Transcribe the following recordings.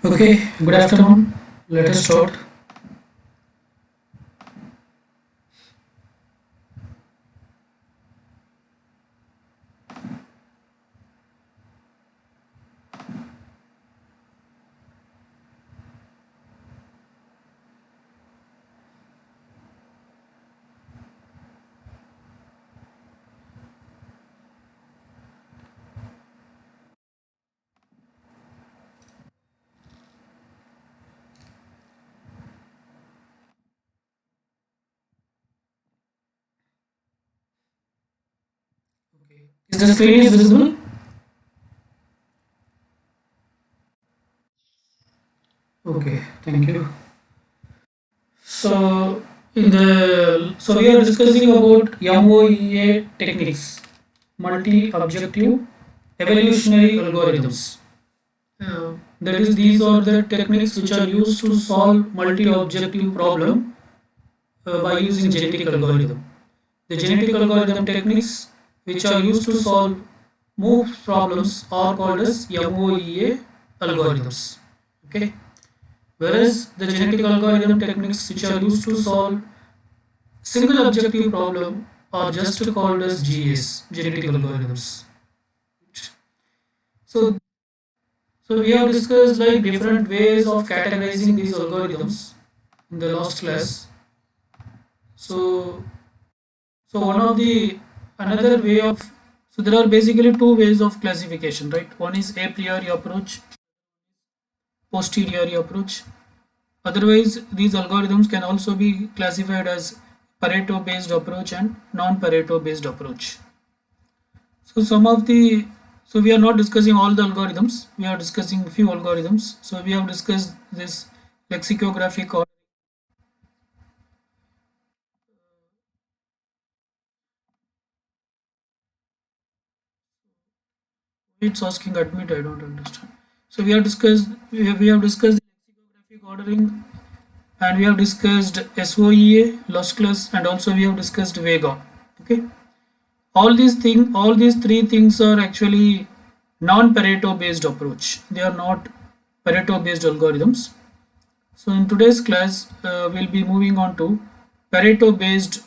Okay, good afternoon. Let us start. Is the screen is visible? Okay, thank you. So we are discussing about MOEA techniques, multi-objective evolutionary algorithms. That is, these are the techniques which are used to solve multi-objective problem by using genetic algorithm. The genetic algorithm techniques which are used to solve most problems are called as MOEA algorithms. Okay. Whereas the genetic algorithm techniques which are used to solve single objective problem are just called as GAs, genetic algorithms. So, so we have discussed like different ways of categorizing these algorithms in the last class. So, so one of the another way of so there are basically two ways of classification, right? One is a priori approach, posteriori approach. Otherwise, these algorithms can also be classified as Pareto based approach and non Pareto based approach. So some of the so we are not discussing all the algorithms. We are discussing few algorithms. So we have discussed this lexicographic or it's asking admit. I don't understand. So we have discussed lexicographic ordering, and we have discussed SOEA, lossless, and also we have discussed Vega. Okay. All these three things are actually non-Pareto based approach. They are not Pareto based algorithms. So in today's class, we'll be moving on to Pareto based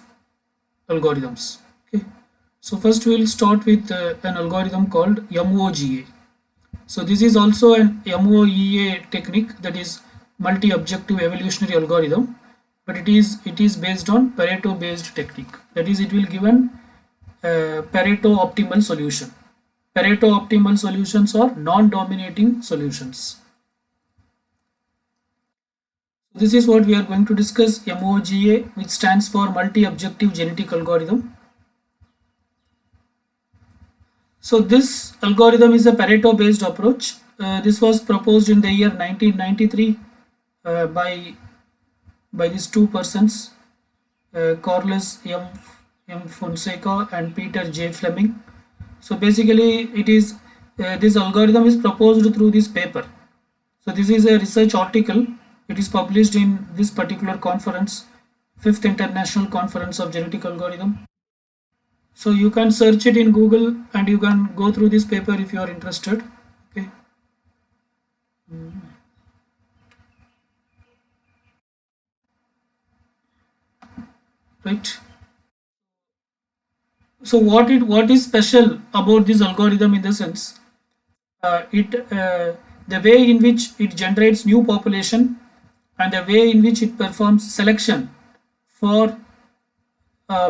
algorithms. Okay. So first we'll start with an algorithm called MOGA. So this is also an MOEA technique, that is multi-objective evolutionary algorithm, but it is based on Pareto based technique. That is, it will give an Pareto optimal solution. Pareto optimal solutions are non-dominating solutions. This is what we are going to discuss, MOGA, which stands for multi-objective genetic algorithm. So this algorithm is a Pareto based approach. This was proposed in the year 1993 by these two persons, Carlos M. Fonseca and Peter J. Fleming. So basically, it is this algorithm is proposed through this paper. So this is a research article. It is published in this particular conference, Fifth International Conference of Genetic Algorithm. So you can search it in Google and you can go through this paper if you are interested. Okay, right. So what is special about this algorithm in the sense it the way in which it generates new population and the way in which it performs selection for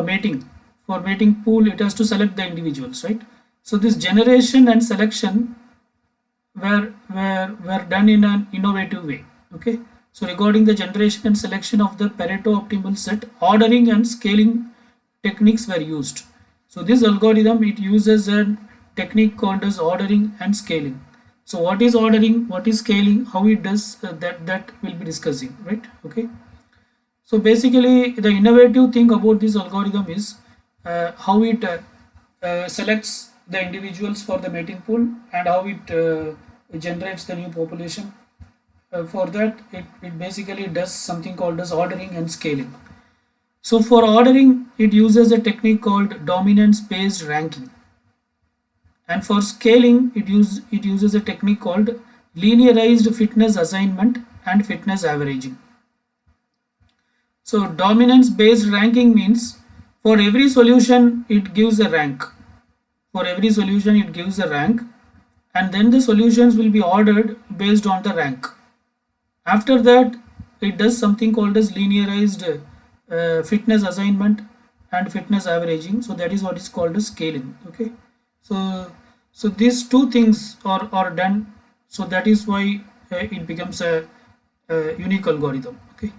mating. For mating pool, it has to select the individuals, right? So this generation and selection were done in an innovative way. Okay. So regarding the generation and selection of the Pareto optimal set, ordering and scaling techniques were used. So this algorithm, it uses a technique called as ordering and scaling. So what is ordering, what is scaling, how it does that we'll be discussing, right? Okay. So basically, the innovative thing about this algorithm is how it selects the individuals for the mating pool and how it generates the new population. For that, it basically does something called as ordering and scaling. So for ordering, it uses a technique called dominance-based ranking, and for scaling, it uses a technique called linearized fitness assignment, and fitness averaging. So dominance based ranking means for every solution it gives a rank. For every solution it gives a rank, and then the solutions will be ordered based on the rank. After that, it does something called as linearized fitness assignment and fitness averaging. So that is what is called as scaling. Okay, so these two things are done. So that is why it becomes a unique algorithm. Okay.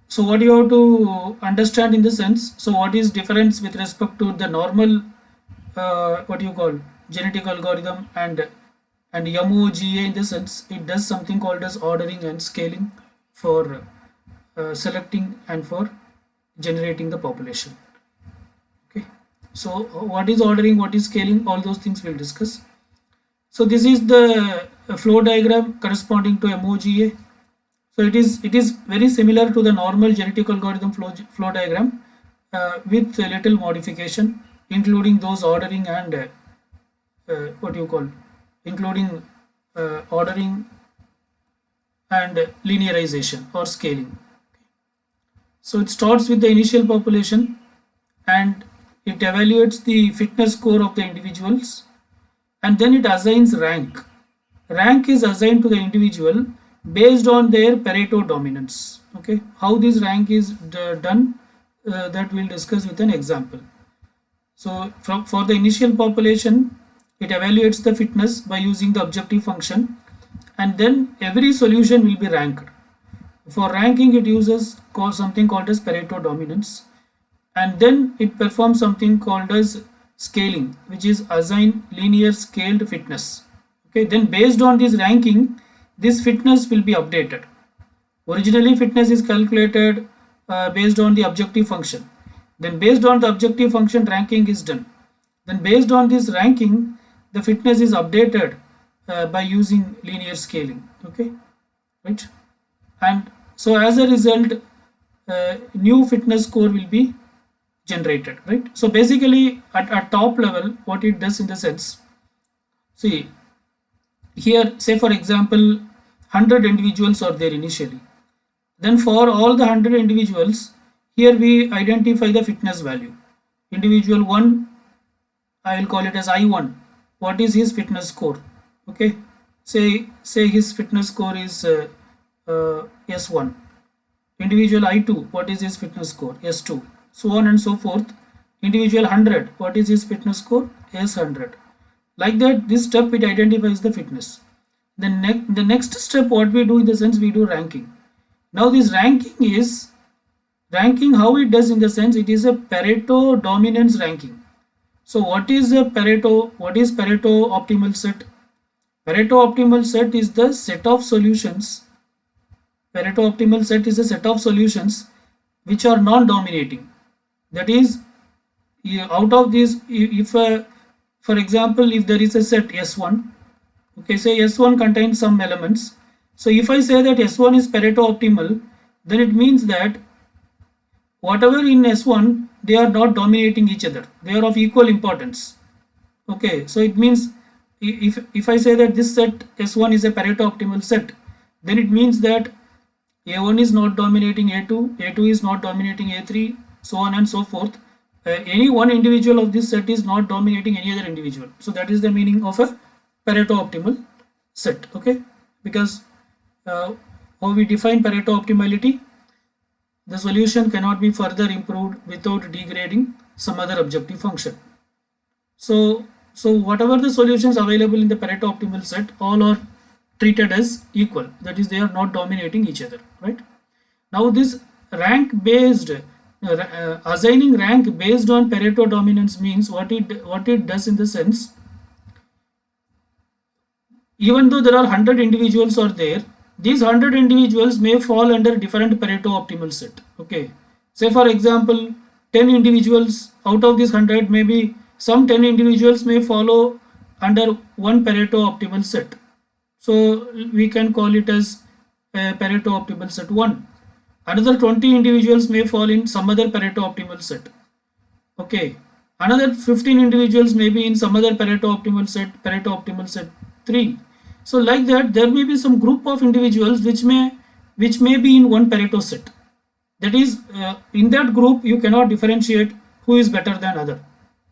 So what you have to understand in the sense, so what is difference with respect to the normal what you call genetic algorithm and MOGA, in the sense it does something called as ordering and scaling for selecting and for generating the population. Okay, so what is ordering, what is scaling, all those things we'll discuss. So this is the flow diagram corresponding to MOGA. So it is very similar to the normal genetic algorithm flow diagram with a little modification, including those ordering and what you call, including ordering and linearization or scaling. So it starts with the initial population and it evaluates the fitness score of the individuals, and then it assigns rank. Rank is assigned to the individual based on their Pareto dominance. Okay, how this rank is done, that we'll discuss with an example. So for the initial population, it evaluates the fitness by using the objective function, and then every solution will be ranked. For ranking, it uses something called as Pareto dominance, and then it performs something called as scaling, which is assign linear scaled fitness. Okay, then based on this ranking, this fitness will be updated. Originally, fitness is calculated based on the objective function. Then based on the objective function, ranking is done. Then based on this ranking, the fitness is updated by using linear scaling. Okay, right? And so as a result, new fitness score will be generated, right? So basically at top level, what it does in the sense, see here, say for example 100 individuals are there initially. Then for all the 100 individuals, here we identify the fitness value. Individual 1, I will call it as I1. What is his fitness score? Okay, say his fitness score is S1. Individual I2, what is his fitness score? S2. So on and so forth. Individual 100, what is his fitness score? S100. Like that, this step it identifies the fitness. Then the next step, what we do in the sense, we do ranking. Now this ranking, how it does in the sense, it is a Pareto dominance ranking. So what is a Pareto? What is Pareto optimal set? Pareto optimal set is the set of solutions. Pareto optimal set is a set of solutions which are non-dominating. That is, out of these, if for example, if there is a set S1, okay, say S1 contains some elements. So if I say that S1 is Pareto optimal, then it means that whatever in S1, they are not dominating each other. They are of equal importance. Okay, so it means if I say that this set S1 is a Pareto optimal set, then it means that A1 is not dominating A2, A2 is not dominating A3, so on and so forth. Any one individual of this set is not dominating any other individual. So that is the meaning of a Pareto optimal set. Okay, because how we define Pareto optimality, the solution cannot be further improved without degrading some other objective function. So whatever the solutions available in the Pareto optimal set, all are treated as equal. That is, they are not dominating each other, right? Now this rank based assigning rank based on Pareto dominance means what it does in the sense, even though there are 100 individuals are there, these 100 individuals may fall under different Pareto optimal set. Okay, say for example 10 individuals out of this 100, maybe some 10 individuals may follow under one Pareto optimal set. So we can call it as Pareto optimal set 1. Another 20 individuals may fall in some other Pareto optimal set. Okay, Another 15 individuals may be in some other Pareto optimal set 3. So like that, there may be some group of individuals which may be in one Pareto set. That is, in that group you cannot differentiate who is better than other.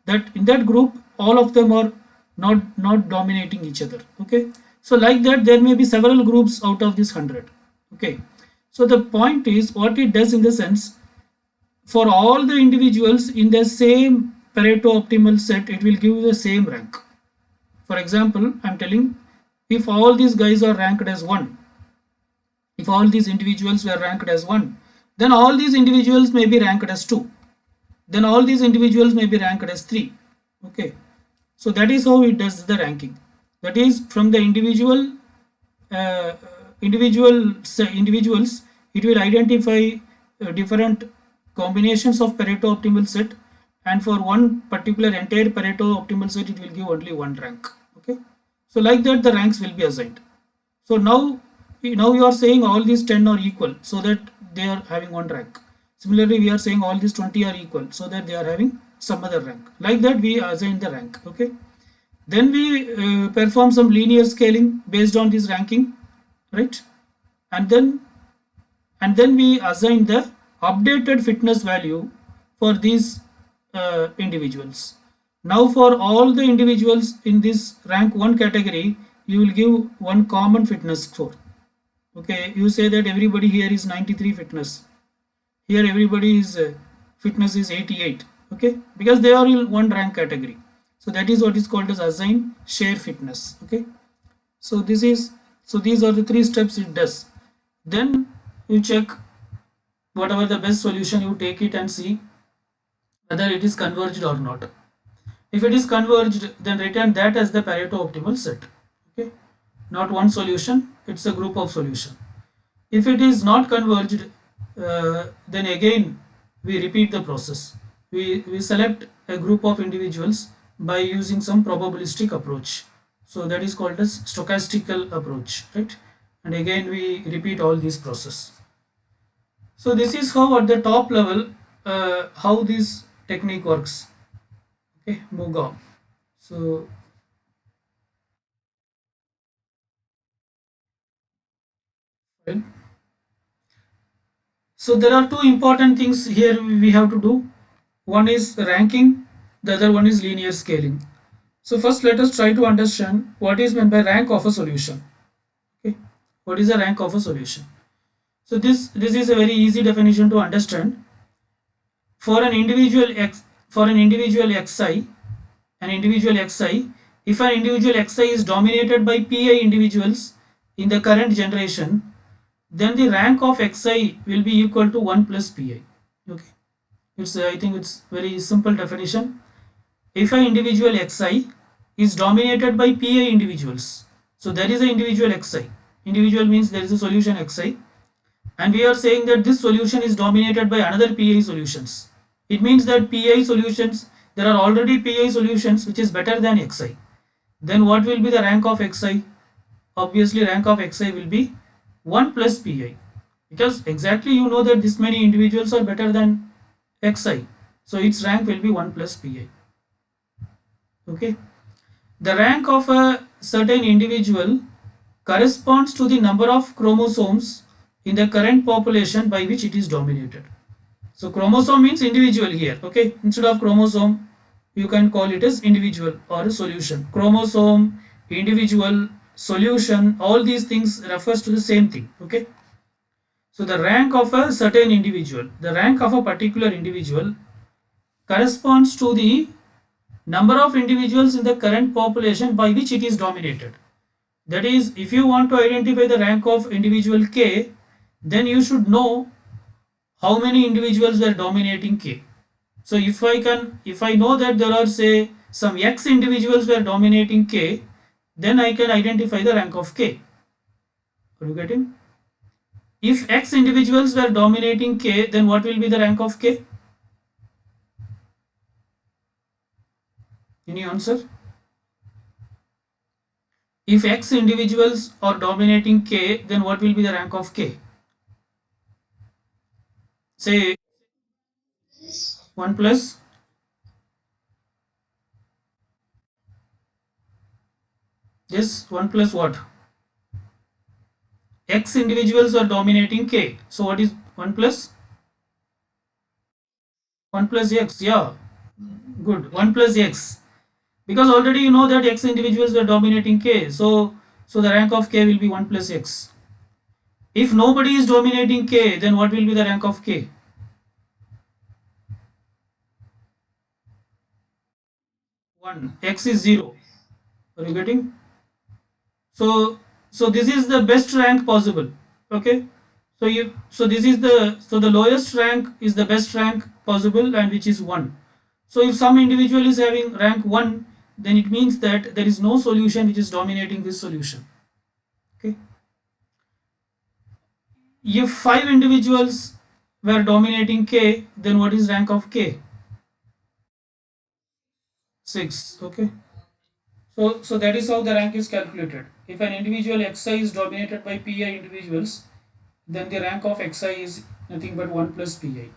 That in that group all of them are not dominating each other. Okay, so like that there may be several groups out of this 100. Okay, so the point is what it does in the sense, for all the individuals in the same Pareto optimal set, it will give the same rank. For example, I'm telling, if all these guys are ranked as 1, if all these individuals were ranked as 1, then all these individuals may be ranked as 2. Then all these individuals may be ranked as 3. Okay, so that is how it does the ranking. That is, from the uh, individuals, it will identify different combinations of Pareto optimal set, and for one particular entire Pareto optimal set it will give only one rank. Okay, so like that the ranks will be assigned. So now you are saying all these 10 are equal, so that they are having one rank. Similarly, we are saying all these 20 are equal, so that they are having some other rank. Like that we assign the rank. Okay, then we perform some linear scaling based on this ranking, right? And then we assign the updated fitness value for these individuals. Now for all the individuals in this rank 1 category, you will give one common fitness score. Okay, you say that everybody here is 93 fitness. Here everybody is fitness is 88. Okay, because they are in one rank category. So that is what is called as assign share fitness. Okay, so these are the 3 steps it does. Then you check whatever the best solution, you take it and see whether it is converged or not. If it is converged, then return that as the Pareto optimal set. Okay, not one solution, it's a group of solution. If it is not converged, then again we repeat the process. We select a group of individuals by using some probabilistic approach. So that is called as stochastical approach, right? And again we repeat all these process. So this is how at the top level how this technique works. Okay, move on. So well, so there are two important things here we have to do. One is ranking, the other one is linear scaling. So first let us try to understand what is meant by rank of a solution. Okay, what is the rank of a solution? So this is a very easy definition to understand. For an individual x, for an individual xi, if an individual xi is dominated by pi individuals in the current generation, then the rank of xi will be equal to 1 plus pi. Okay, it's I think it's very simple definition. If an individual xi is dominated by pi individuals, so there is an individual xi, individual means there is a solution xi, and we are saying that this solution is dominated by another pi solutions. It means that pi solutions, there are already pi solutions which is better than xi. Then what will be the rank of xi? Obviously rank of xi will be 1 plus pi, because exactly you know that this many individuals are better than xi, so its rank will be 1 plus pi. Okay, the rank of a certain individual corresponds to the number of chromosomes in the current population by which it is dominated. So chromosome means individual here. Okay, instead of chromosome you can call it as individual or a solution. Chromosome, individual, solution, all these things refers to the same thing. Okay, so the rank of a certain individual, the rank of a particular individual corresponds to the number of individuals in the current population by which it is dominated. That is, if you want to identify the rank of individual k, then you should know how many individuals were dominating k. So if I know that there are, say, some x individuals were dominating k, then I can identify the rank of k. Are you getting? If x individuals were dominating k, then what will be the rank of k? Any answer? If x individuals are dominating k, then what will be the rank of k? Say 1 plus This 1 plus what? X individuals are dominating K. So what is 1 plus? 1 plus X. Yeah, good. 1 plus X. Because already you know that X individuals were dominating K. So the rank of K will be 1 plus X. If nobody is dominating K, then what will be the rank of K? 1. X is 0. Are you getting? So this is the best rank possible. Okay. So this is the lowest rank is the best rank possible, and which is 1. So if some individual is having rank 1, then it means that there is no solution which is dominating this solution. Okay. If 5 individuals were dominating K, then what is rank of K? 6. Okay. So that is how the rank is calculated. If an individual xi is dominated by pi individuals, then the rank of xi is nothing but 1 plus pi.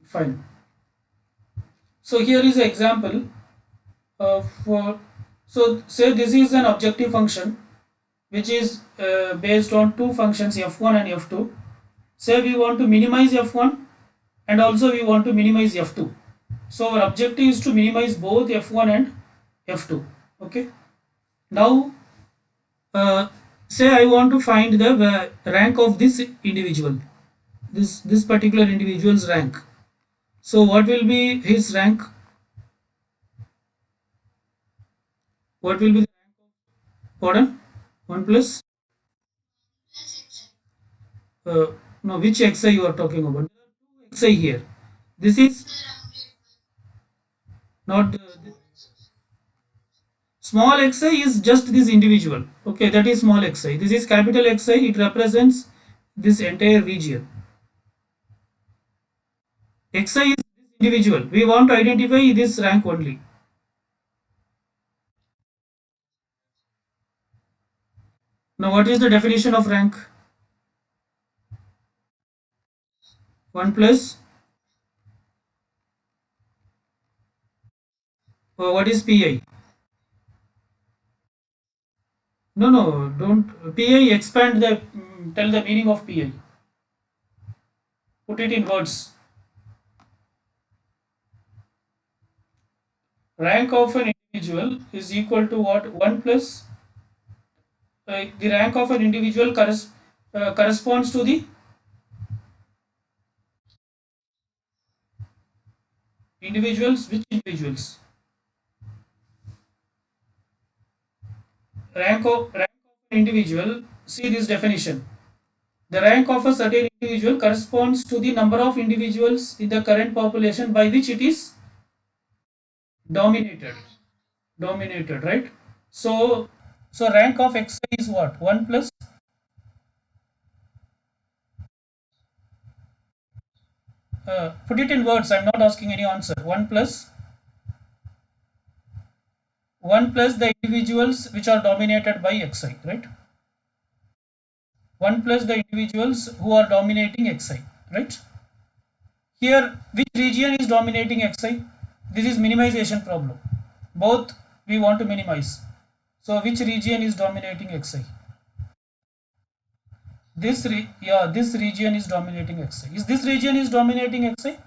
Fine. So here is an example of so say this is an objective function which is based on two functions f1 and f2. Say we want to minimize f1 and also we want to minimize f2. So our objective is to minimize both f1 and f2. Okay. Now say I want to find the rank of this individual, this particular individual's rank. So what will be his rank? What will be the rank of, pardon? 1 plus uh, no, which xi you are talking about? There are two xi here. This is not small xi is just this individual. Okay, that is small xi. This is capital xi. It represents this entire region. Xi is this individual. We want to identify this rank only. Now, what is the definition of rank? 1 plus what is pi? No, no, don't. Pi expand the tell the meaning of pi. Put it in words. Rank of an individual is equal to what? 1 plus the rank of an individual corresponds to the individuals. Which individuals? Rank of an individual. See this definition. The rank of a certain individual corresponds to the number of individuals in the current population by which it is dominated. Dominated, right? So rank of xi is what? 1 plus put it in words. I'm not asking any answer. 1 plus the individuals which are dominated by xi, right? 1 plus the individuals who are dominating xi, right? Here, which region is dominating xi? This is minimization problem. Both we want to minimize. So which region is dominating xi? This region is dominating xi. Is this region is dominating xi?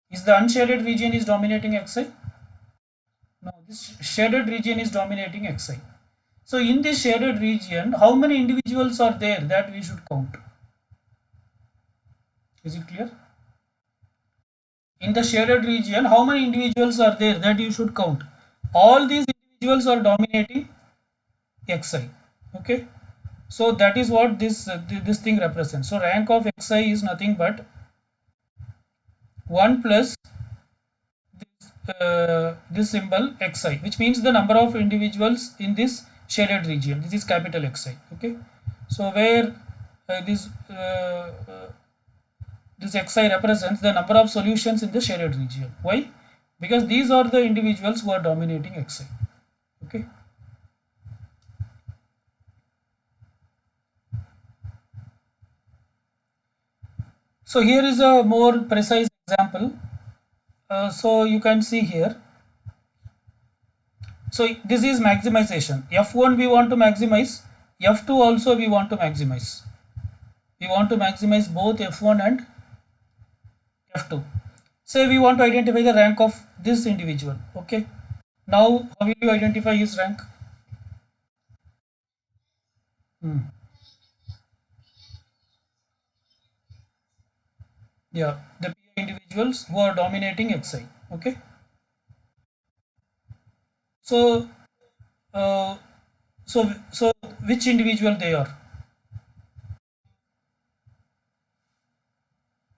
Is the unshaded region is dominating xi? No, this shaded region is dominating xi. So in this shaded region, how many individuals are there that we should count? Is it clear? In the shaded region, how many individuals are there that you should count? All these individuals are dominating xi. Okay. So that is what this thing represents. So rank of xi is nothing but 1 plus this symbol xi, which means the number of individuals in this shaded region. This is capital Xi. Okay. So where this xi represents the number of solutions in the shaded region. Why? Because these are the individuals who are dominating xi. Okay. So here is a more precise example. So you can see here. So this is maximization. F1 we want to maximize, F2 also we want to maximize. We want to maximize both F1 and F2. Say we want to identify the rank of this individual. Okay. Now how will you identify his rank? Hmm. Yeah, the PI individuals who are dominating Xi. Okay. So uh, so which individual they are?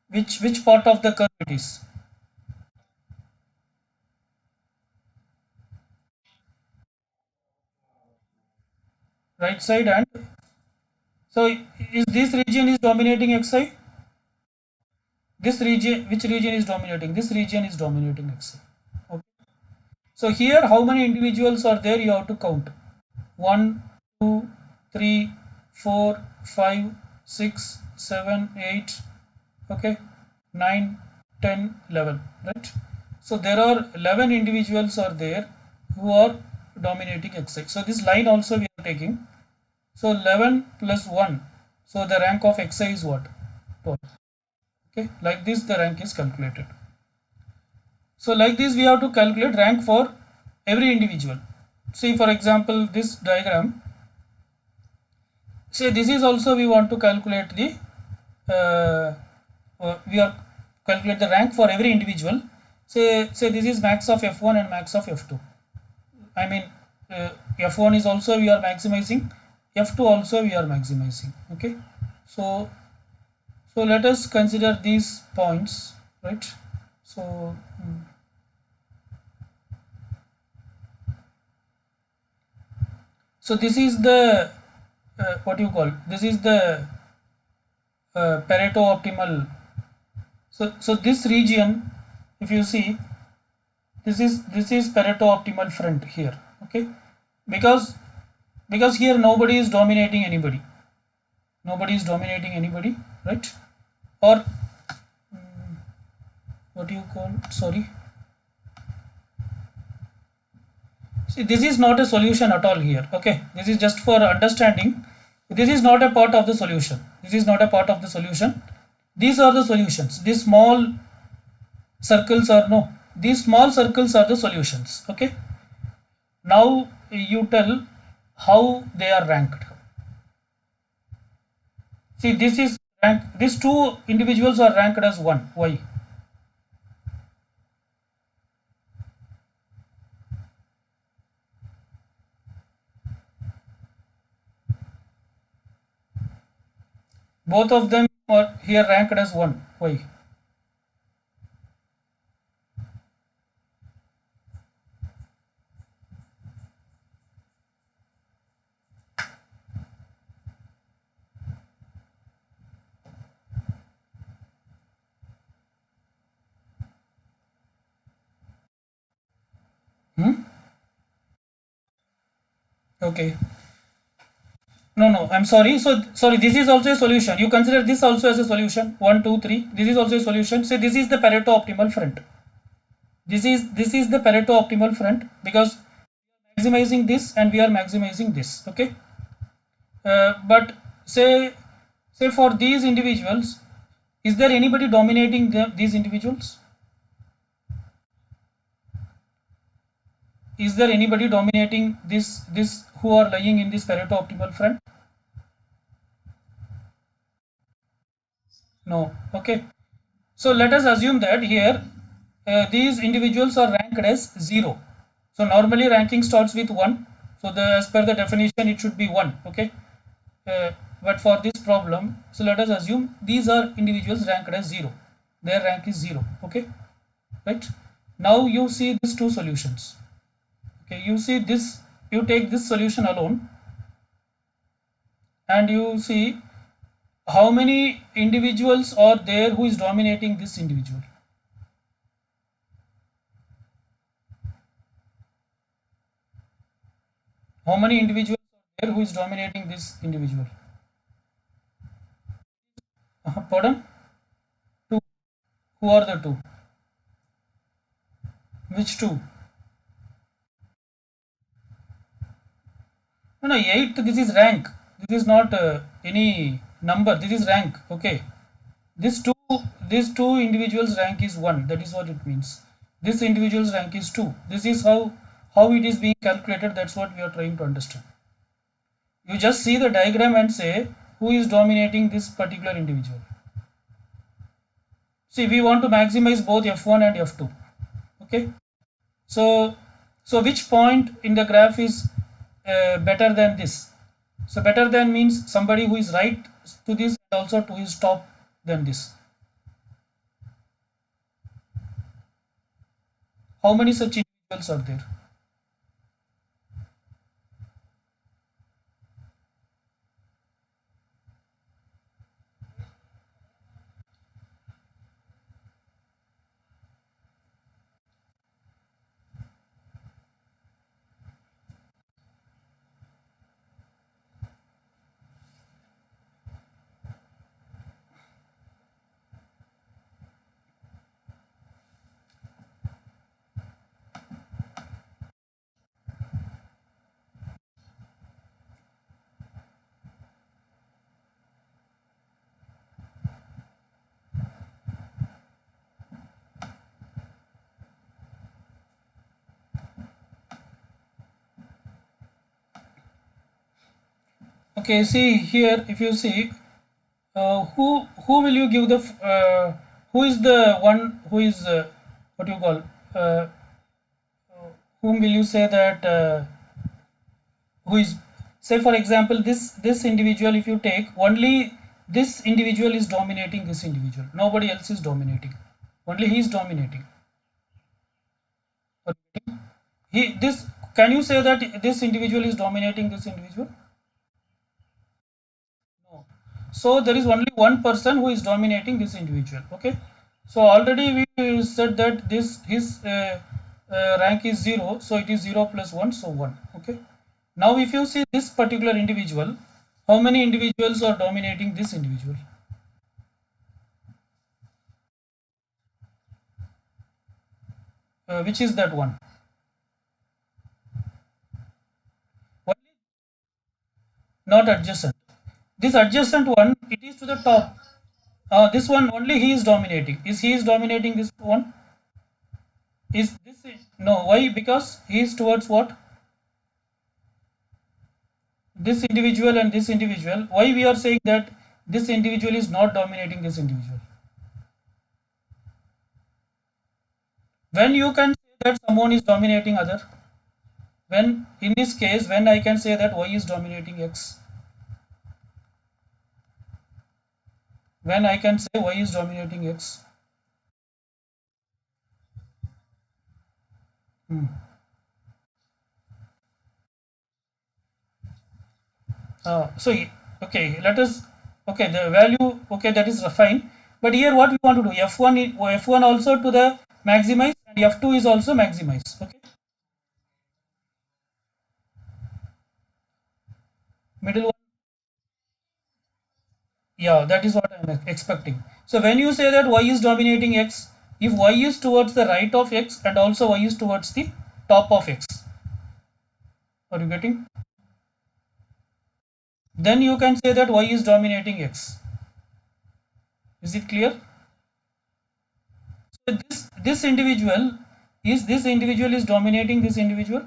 Which part of the curve it is? Right side, and so is this region is dominating Xi? This region, which region is dominating? This region is dominating Xi. Okay. So here, how many individuals are there? You have to count. 1, 2, 3, 4, 5, 6, 7, 8. Okay, 9, 10, 11. Right. So there are 11 individuals are there who are dominating Xi. So this line also we are taking. So 11 plus 1. So the rank of Xi is what? 12. Okay, like this the rank is calculated. So like this we have to calculate rank for every individual. See for example this diagram. Say this is also we want to calculate the we are calculate the rank for every individual. Say this is max of F1 and max of F2. I mean F1 is also we are maximizing, F2 also we are maximizing. Okay, so let us consider these points, right? So so this is the what you call, this is the Pareto optimal. So this region, if you see, this is Pareto optimal front here. Okay, because here nobody is dominating anybody. Nobody is dominating anybody, right? Or what do you call? Sorry. See, this is not a solution at all here. Okay, this is just for understanding. This is not a part of the solution. This is not a part of the solution. These are the solutions. These small circles are no. These small circles are the solutions. Okay. Now you tell how they are ranked. See, this is rank. These two individuals are ranked as 1. Why? Both of them are here ranked as 1. Why? Hmm? Okay. No, I'm sorry. So sorry, this is also a solution. You consider this also as a solution. 1, 2, 3. This is also a solution. Say this is the Pareto optimal front. This is the Pareto optimal front because maximizing this and we are maximizing this. Okay. But say for these individuals, is there anybody dominating these individuals? Is there anybody dominating this who are lying in this Pareto optimal front? No. Okay. So let us assume that here these individuals are ranked as 0. So normally ranking starts with 1. So as per the definition it should be 1. Okay. But for this problem, so let us assume these are individuals ranked as 0. Their rank is 0. Okay. Right. Now you see these two solutions. Okay. You see this. You take this solution alone and you see how many individuals are there who is dominating this individual. How many individuals are there who is dominating this individual? Pardon? Two. Who are the two? Which two? No, no, 8th, this is rank. This is not any number. This is rank. Okay. This two, these two individuals rank is 1. That is what it means. This individual's rank is 2. This is how it is being calculated. That's what we are trying to understand. You just see the diagram and say who is dominating this particular individual. See, we want to maximize both F1 and F2. Okay. So, which point in the graph is better than this? So better than means somebody who is right to this and also to his top than this. How many such individuals are there? Okay, see here, if you see, who will you give the who is the one who is what you call uh, whom will you say that who is, say for example, this individual, if you take only this individual is dominating this individual, nobody else is dominating, only he is dominating. He this Can you say that this individual is dominating this individual? No. So there is only one person who is dominating this individual. Okay. So already we said that this his rank is 0, so it is 0 plus 1, so 1. Okay. Now if you see this particular individual, how many individuals are dominating this individual? Which is that one? Only not adjacent. This adjacent one, it is to the top. This one only he is dominating. Is he is dominating this one? Is this no? Why? Because he is towards what? This individual and this individual. Why we are saying that this individual is not dominating this individual? When you can say that someone is dominating other? When in this case, when I can say that Y is dominating X? When I can say Y is dominating X? Hmm. So okay, let us, okay, the value, okay, that is fine, but here what we want to do, f1 also to the maximize and f2 is also maximize. Okay, middle one, yeah, that is what I am expecting. So when you say that Y is dominating X, if Y is towards the right of X and also Y is towards the top of X, are you getting? Then you can say that Y is dominating X. Is it clear? So this individual is dominating this individual.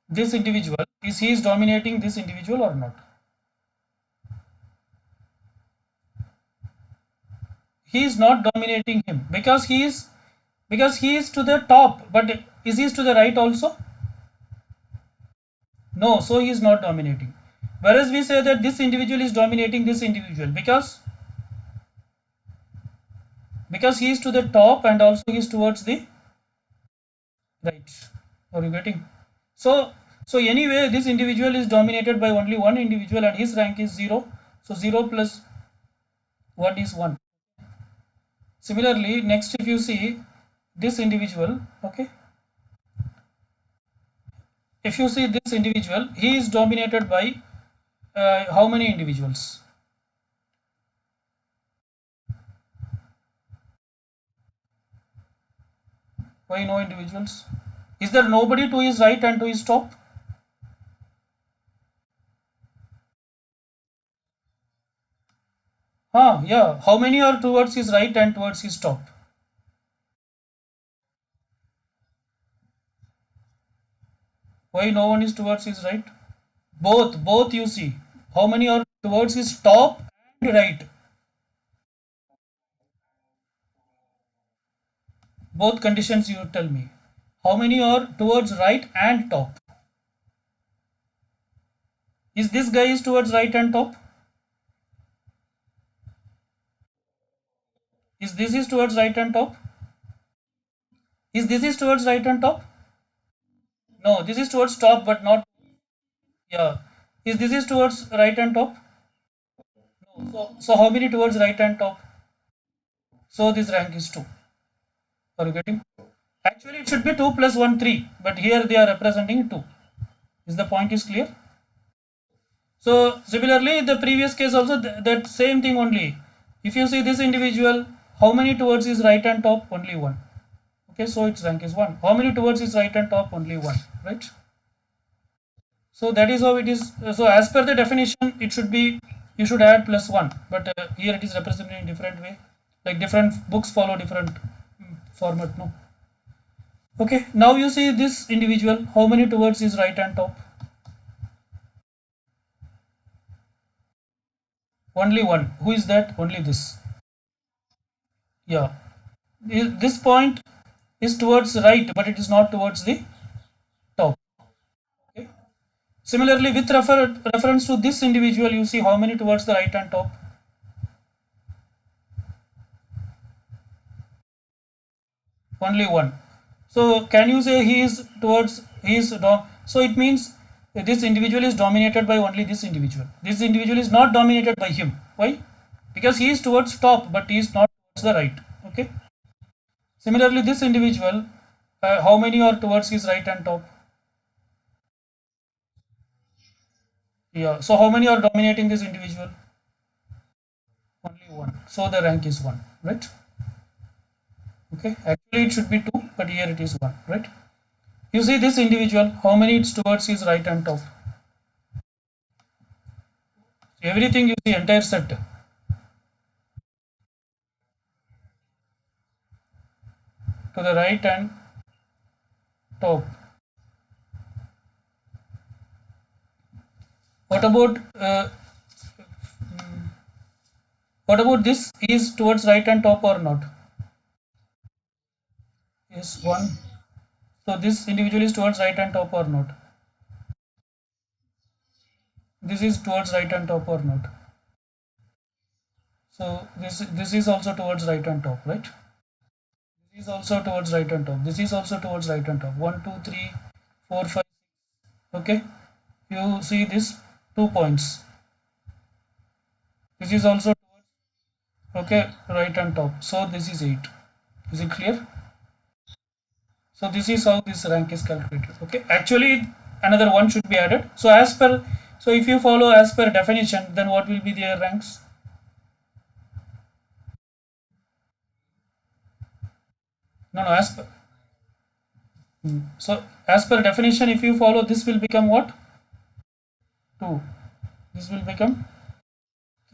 This individual, is he is dominating this individual or not? He is not dominating him because he is to the top, but is he to the right also? No, so he is not dominating. Whereas we say that this individual is dominating this individual because he is to the top and also he is towards the right. Are you getting? So anyway, this individual is dominated by only one individual and his rank is 0. So 0 plus 1 is 1. Similarly, next if you see this individual, okay, if you see this individual, he is dominated by how many individuals? Why no individuals? Is there nobody to his right and to his top? Yeah. How many are towards his right and towards his top? Why no one is towards his right? Both you see. How many are towards his top and right? Both conditions you tell me. How many are towards right and top? Is this guy is towards right and top? Is this is towards right and top? Is this is towards right and top? No, this is towards top but not. Yeah. Is this is towards right and top? No. So how many towards right and top? So this rank is 2. Are you getting? Actually it should be 2 plus 1 3, but here they are representing 2. Is the point is clear? So similarly the previous case also that same thing only. If you see this individual, how many towards his right and top? Only 1. Okay, so its rank is 1. How many towards his right and top? Only 1, right? So that is how it is. So as per the definition, it should be, you should add plus 1, but here it is represented in different way. Like different books follow different format, no? Okay, now you see this individual, how many towards his right and top? Only 1. Who is that? Only this. Yeah. This point is towards right, but it is not towards the top. Okay. Similarly, with reference to this individual, you see how many towards the right and top? Only 1. So can you say he is towards, so it means this individual is dominated by only this individual. This individual is not dominated by him. Why? Because he is towards top, but he is not towards the right. Okay. Similarly, this individual, how many are towards his right and top? Yeah. So how many are dominating this individual? Only 1. So the rank is 1, right? Okay. Actually, it should be 2, but here it is 1, right? You see this individual, how many it's towards his right and top? Everything you see, entire set. To the right and top. What about this? Is towards right and top or not? Is 1. So this individual is towards right and top or not? This is towards right and top or not? So this is also towards right and top, right? This is also towards right and top. This is also towards right and top. 1, 2, 3, 4, 5. Okay. You see this 2 points. This is also towards, okay, right and top. So this is 8. Is it clear? So this is how this rank is calculated. Okay. Actually, another 1 should be added. So if you follow as per definition, then what will be their ranks? No, as per. So as per definition, if you follow, this will become what? 2. This will become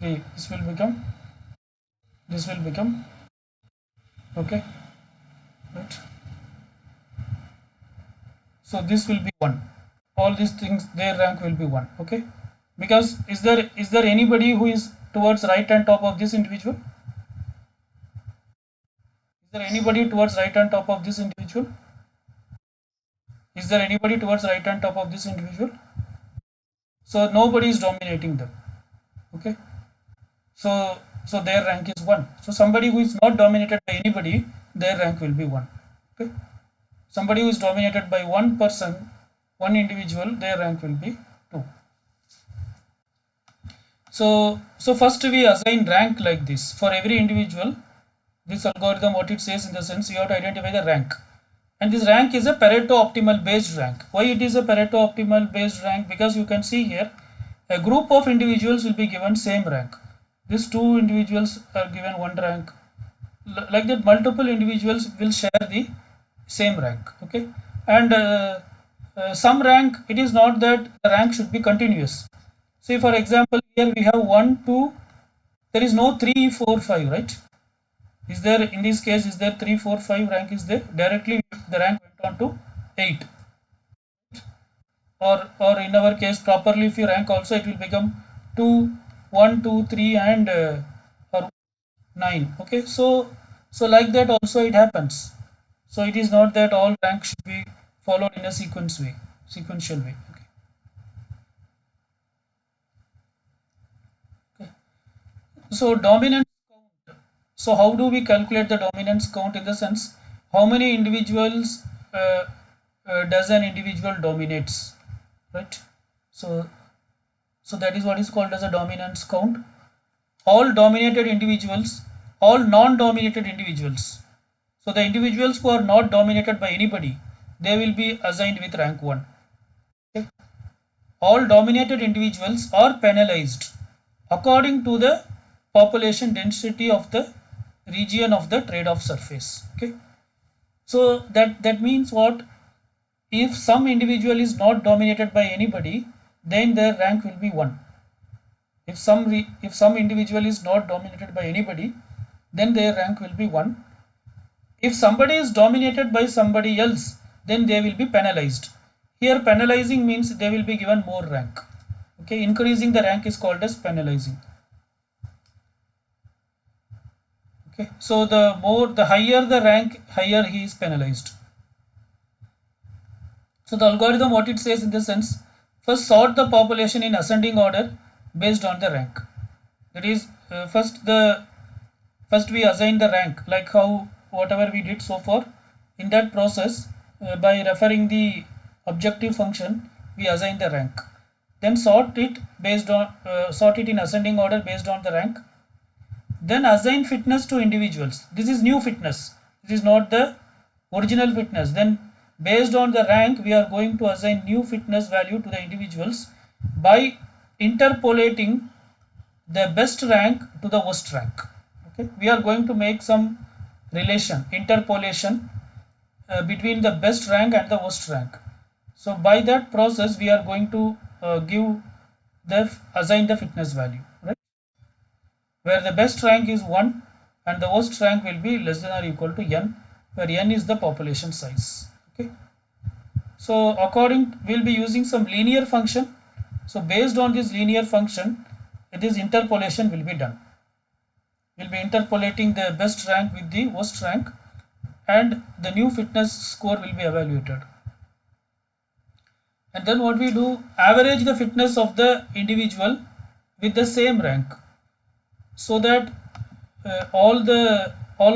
3. This will become, okay, right? So this will be 1. All these things, their rank will be 1. Okay, because is there anybody who is towards right and top of this individual? Is there anybody towards right and top of this individual? Is there anybody towards right and top of this individual? So nobody is dominating them. Okay. So their rank is 1. So somebody who is not dominated by anybody, their rank will be 1. Okay. Somebody who is dominated by one person, one individual, their rank will be 2. So first we assign rank like this for every individual. This algorithm, what it says in the sense, you have to identify the rank. And this rank is a Pareto optimal based rank. Why it is a Pareto optimal based rank? Because you can see here, a group of individuals will be given same rank. These 2 individuals are given 1 rank. Like that, multiple individuals will share the same rank. Okay. and some rank, it is not that the rank should be continuous. Say for example, here we have 1 2, there is no 3 4 5, right? Is there, in this case, is there 3 4 5 rank is there? Directly the rank went on to 8. Or in our case, properly if you rank also, it will become 2 1 2 3 and or 9. Okay, so like that also it happens. So it is not that all ranks should be followed in a sequential way. Okay. Okay. So dominance count. So how do we calculate the dominance count, in the sense how many individuals does an individual dominates, right? So so that is what is called as a dominance count. All dominated individuals, all non-dominated individuals. So the individuals who are not dominated by anybody, they will be assigned with rank 1. Okay. All dominated individuals are penalized according to the population density of the region of the trade-off surface. Okay. So that means what? If some individual is not dominated by anybody, then their rank will be 1. If some individual is not dominated by anybody, then their rank will be 1. If somebody is dominated by somebody else, then they will be penalized. Here penalizing means they will be given more rank. Okay, increasing the rank is called as penalizing. Okay, so the higher the rank, higher he is penalized. So the algorithm, what it says in the sense, first sort the population in ascending order based on the rank. That is, first we assign the rank, like how whatever we did so far. In that process, by referring the objective function, we assign the rank. Then sort it in ascending order based on the rank. Then assign fitness to individuals. This is new fitness. This is not the original fitness. Then based on the rank, we are going to assign new fitness value to the individuals by interpolating the best rank to the worst rank. Okay, we are going to make some relation, interpolation between the best rank and the worst rank. So by that process, we are going to assign the fitness value, right? Where the best rank is 1 and the worst rank will be less than or equal to n, where n is the population size. Okay. So we'll be using some linear function. So based on this linear function, this interpolation will be done. We'll be interpolating the best rank with the worst rank, and the new fitness score will be evaluated. And then what we do, average the fitness of the individual with the same rank, so that all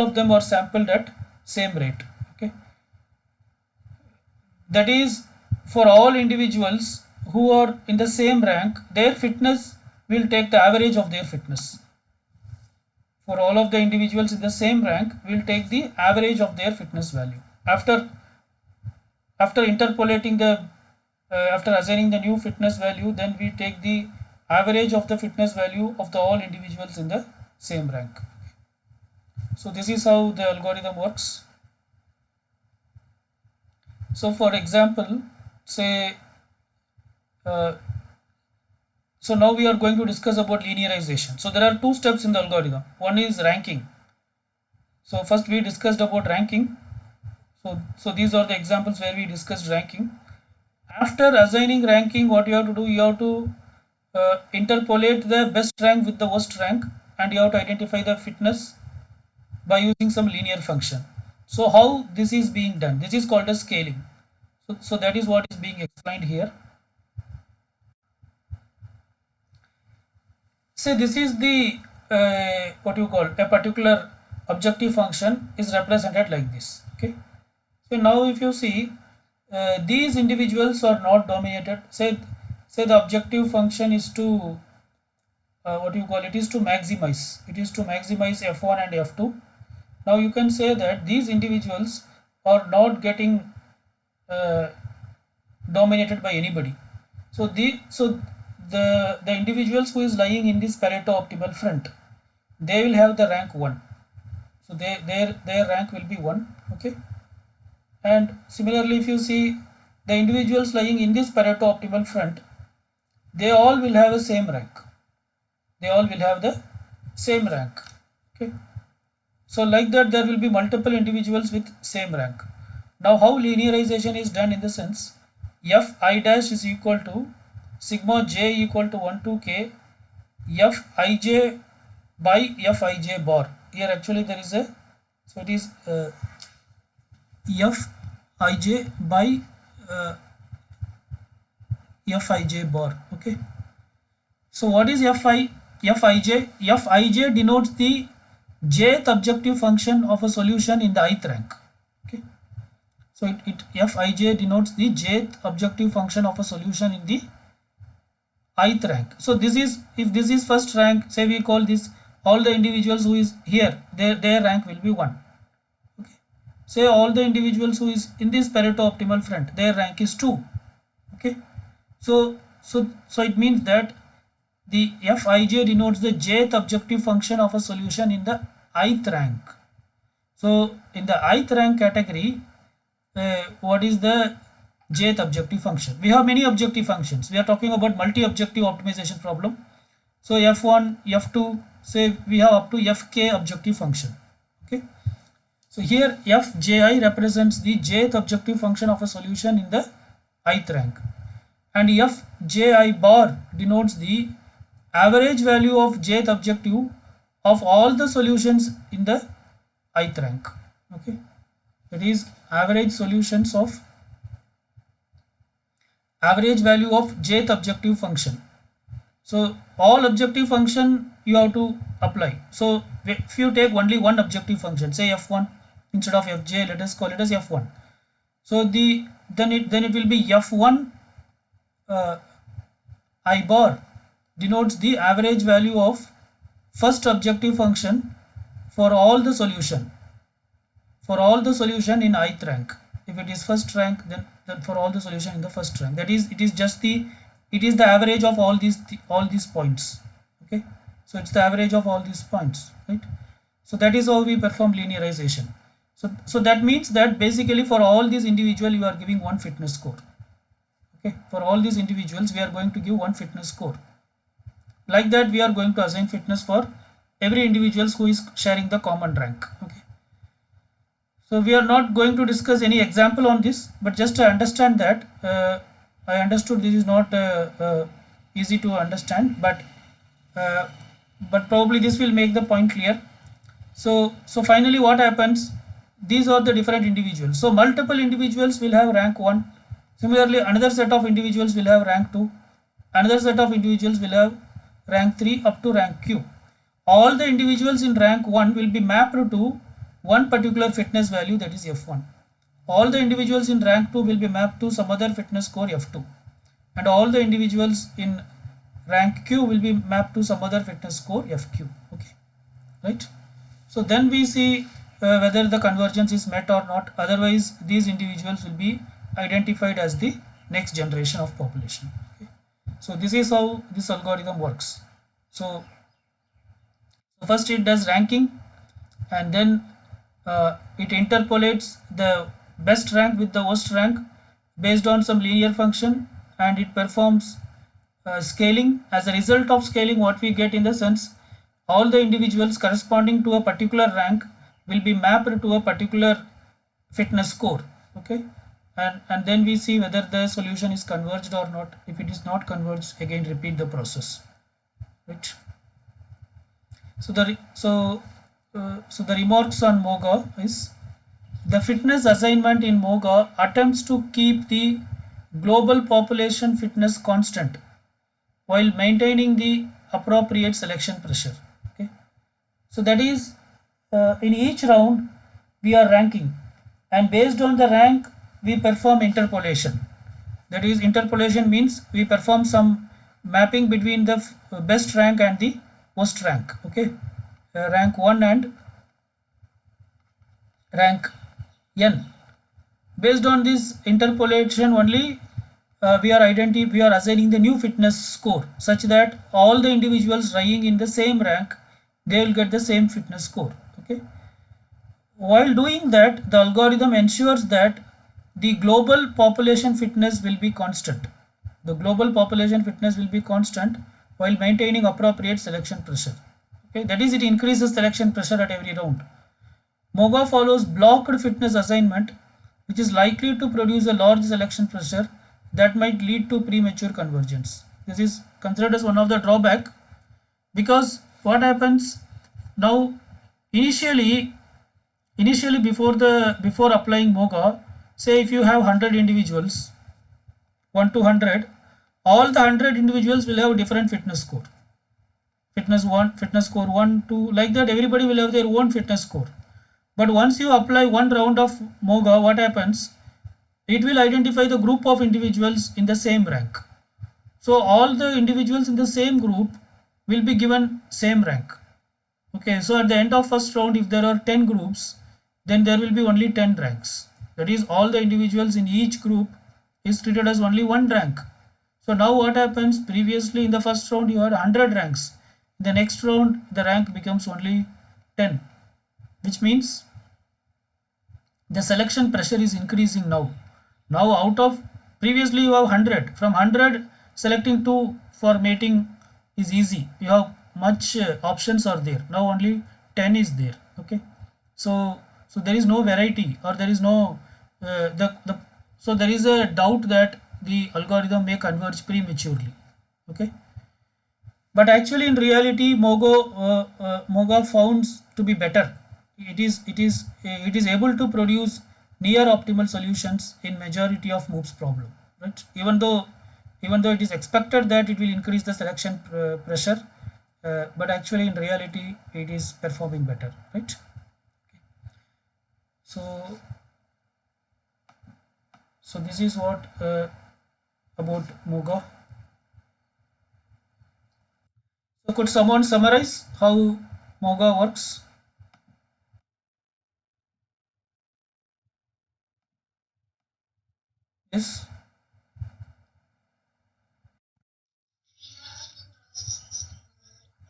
of them are sampled at same rate. Okay, that is, for all individuals who are in the same rank, their fitness will take the average of their fitness. For all of the individuals in the same rank, we'll take the average of their fitness value. After interpolating after assigning the new fitness value, then we take the average of the fitness value of the all individuals in the same rank. So this is how the algorithm works. So for example, say so now we are going to discuss about linearization. So there are two steps in the algorithm. One is ranking. So first we discussed about ranking. So these are the examples where we discussed ranking. After assigning ranking, what you have to do, you have to interpolate the best rank with the worst rank, and you have to identify the fitness by using some linear function. So how this is being done? This is called as scaling. So that is what is being explained here. Say this is the what you call a particular objective function is represented like this. Okay. So now if you see, these individuals are not dominated. Say the objective function is to what you call, it is to maximize. It is to maximize f1 and f2. Now you can say that these individuals are not getting dominated by anybody. So the individuals who is lying in this Pareto optimal front, they will have the rank 1. So their rank will be 1. Okay. And similarly, if you see the individuals lying in this Pareto optimal front, they all will have the same rank. They all will have the same rank. Okay. So like that, there will be multiple individuals with same rank. Now how linearization is done in the sense, fi dash is equal to sigma j equal to 1 to k fij by fij bar. Here actually there is a, so it is fij by fij bar. Okay. So what is fij? Fij denotes the jth objective function of a solution in the ith rank. Okay. So fij denotes the jth objective function of a solution in the ith rank. So this is, if this is first rank, say we call this all the individuals who is here, their rank will be 1. Okay. Say all the individuals who is in this Pareto optimal front, their rank is 2. Okay. So it means that the fij denotes the jth objective function of a solution in the ith rank. So in the ith rank category, what is the jth objective function? We have many objective functions. We are talking about multi-objective optimization problem. So f1, f2, say we have up to fk objective function. Okay. So here fji represents the jth objective function of a solution in the ith rank, and fji bar denotes the average value of jth objective of all the solutions in the ith rank. Okay, that is average solutions of average value of jth objective function. So all objective function you have to apply. So if you take only one objective function, say f1, instead of fj, let us call it as f1. So then it will be f1 I bar denotes the average value of first objective function for all the solution in ith rank. If it is first rank, then for all the solution in the first rank, that is, it is the average of all these points. Okay, so it's the average of all these points, right? So that is how we perform linearization. So that means that basically for all these individuals you are giving one fitness score. Okay, for all these individuals we are going to give one fitness score. Like that we are going to assign fitness for every individuals who is sharing the common rank. Okay. So we are not going to discuss any example on this, but just to understand that, I understood this is not easy to understand, but probably this will make the point clear. So finally what happens, these are the different individuals. So multiple individuals will have rank 1. Similarly, another set of individuals will have rank 2. Another set of individuals will have rank 3 up to rank q. All the individuals in rank 1 will be mapped to one particular fitness value, that is f1. All the individuals in rank 2 will be mapped to some other fitness score f2. And all the individuals in rank q will be mapped to some other fitness score fq. Okay, right? So then we see whether the convergence is met or not. Otherwise, these individuals will be identified as the next generation of population. Okay. So this is how this algorithm works. So first it does ranking, and then it interpolates the best rank with the worst rank based on some linear function, and it performs scaling. As a result of scaling, what we get in the sense, all the individuals corresponding to a particular rank will be mapped to a particular fitness score. Okay, and then we see whether the solution is converged or not. If it is not converged, again repeat the process, right? So the remarks on MOGA is, the fitness assignment in MOGA attempts to keep the global population fitness constant while maintaining the appropriate selection pressure. Okay, so that is, in each round we are ranking, and based on the rank we perform interpolation. That is, interpolation means we perform some mapping between the best rank and the worst rank. Okay, rank 1 and rank n. Based on this interpolation only, we are assigning the new fitness score, such that all the individuals lying in the same rank, they will get the same fitness score. Okay, while doing that, the algorithm ensures that the global population fitness will be constant. The global population fitness will be constant while maintaining appropriate selection pressure. Okay, that is, it increases selection pressure at every round. MOGA follows blocked fitness assignment, which is likely to produce a large selection pressure that might lead to premature convergence. This is considered as one of the drawback, because what happens now, initially before applying MOGA, say if you have 100 individuals, 1 to 100, all the 100 individuals will have different fitness score. Fitness 1, fitness score 1, 2, like that everybody will have their own fitness score. But once you apply one round of MOGA, what happens? It will identify the group of individuals in the same rank. So all the individuals in the same group will be given same rank. Okay, so at the end of first round, if there are 10 groups, then there will be only 10 ranks. That is, all the individuals in each group is treated as only one rank. So now what happens? Previously in the first round you had 100 ranks. In the next round the rank becomes only 10, which means the selection pressure is increasing now. Now out of, previously you have 100, from 100 selecting 2 for mating is easy. You have much options are there. Now only 10 is there. Okay, so there is no variety, or there is no so there is a doubt that the algorithm may converge prematurely. Okay, but actually in reality MOGA found to be better. It is able to produce near optimal solutions in majority of MOOPs problem, right? Even though it is expected that it will increase the selection pressure, but actually in reality it is performing better, right? So this is what about MOGA. So could someone summarize how MOGA works? Yes.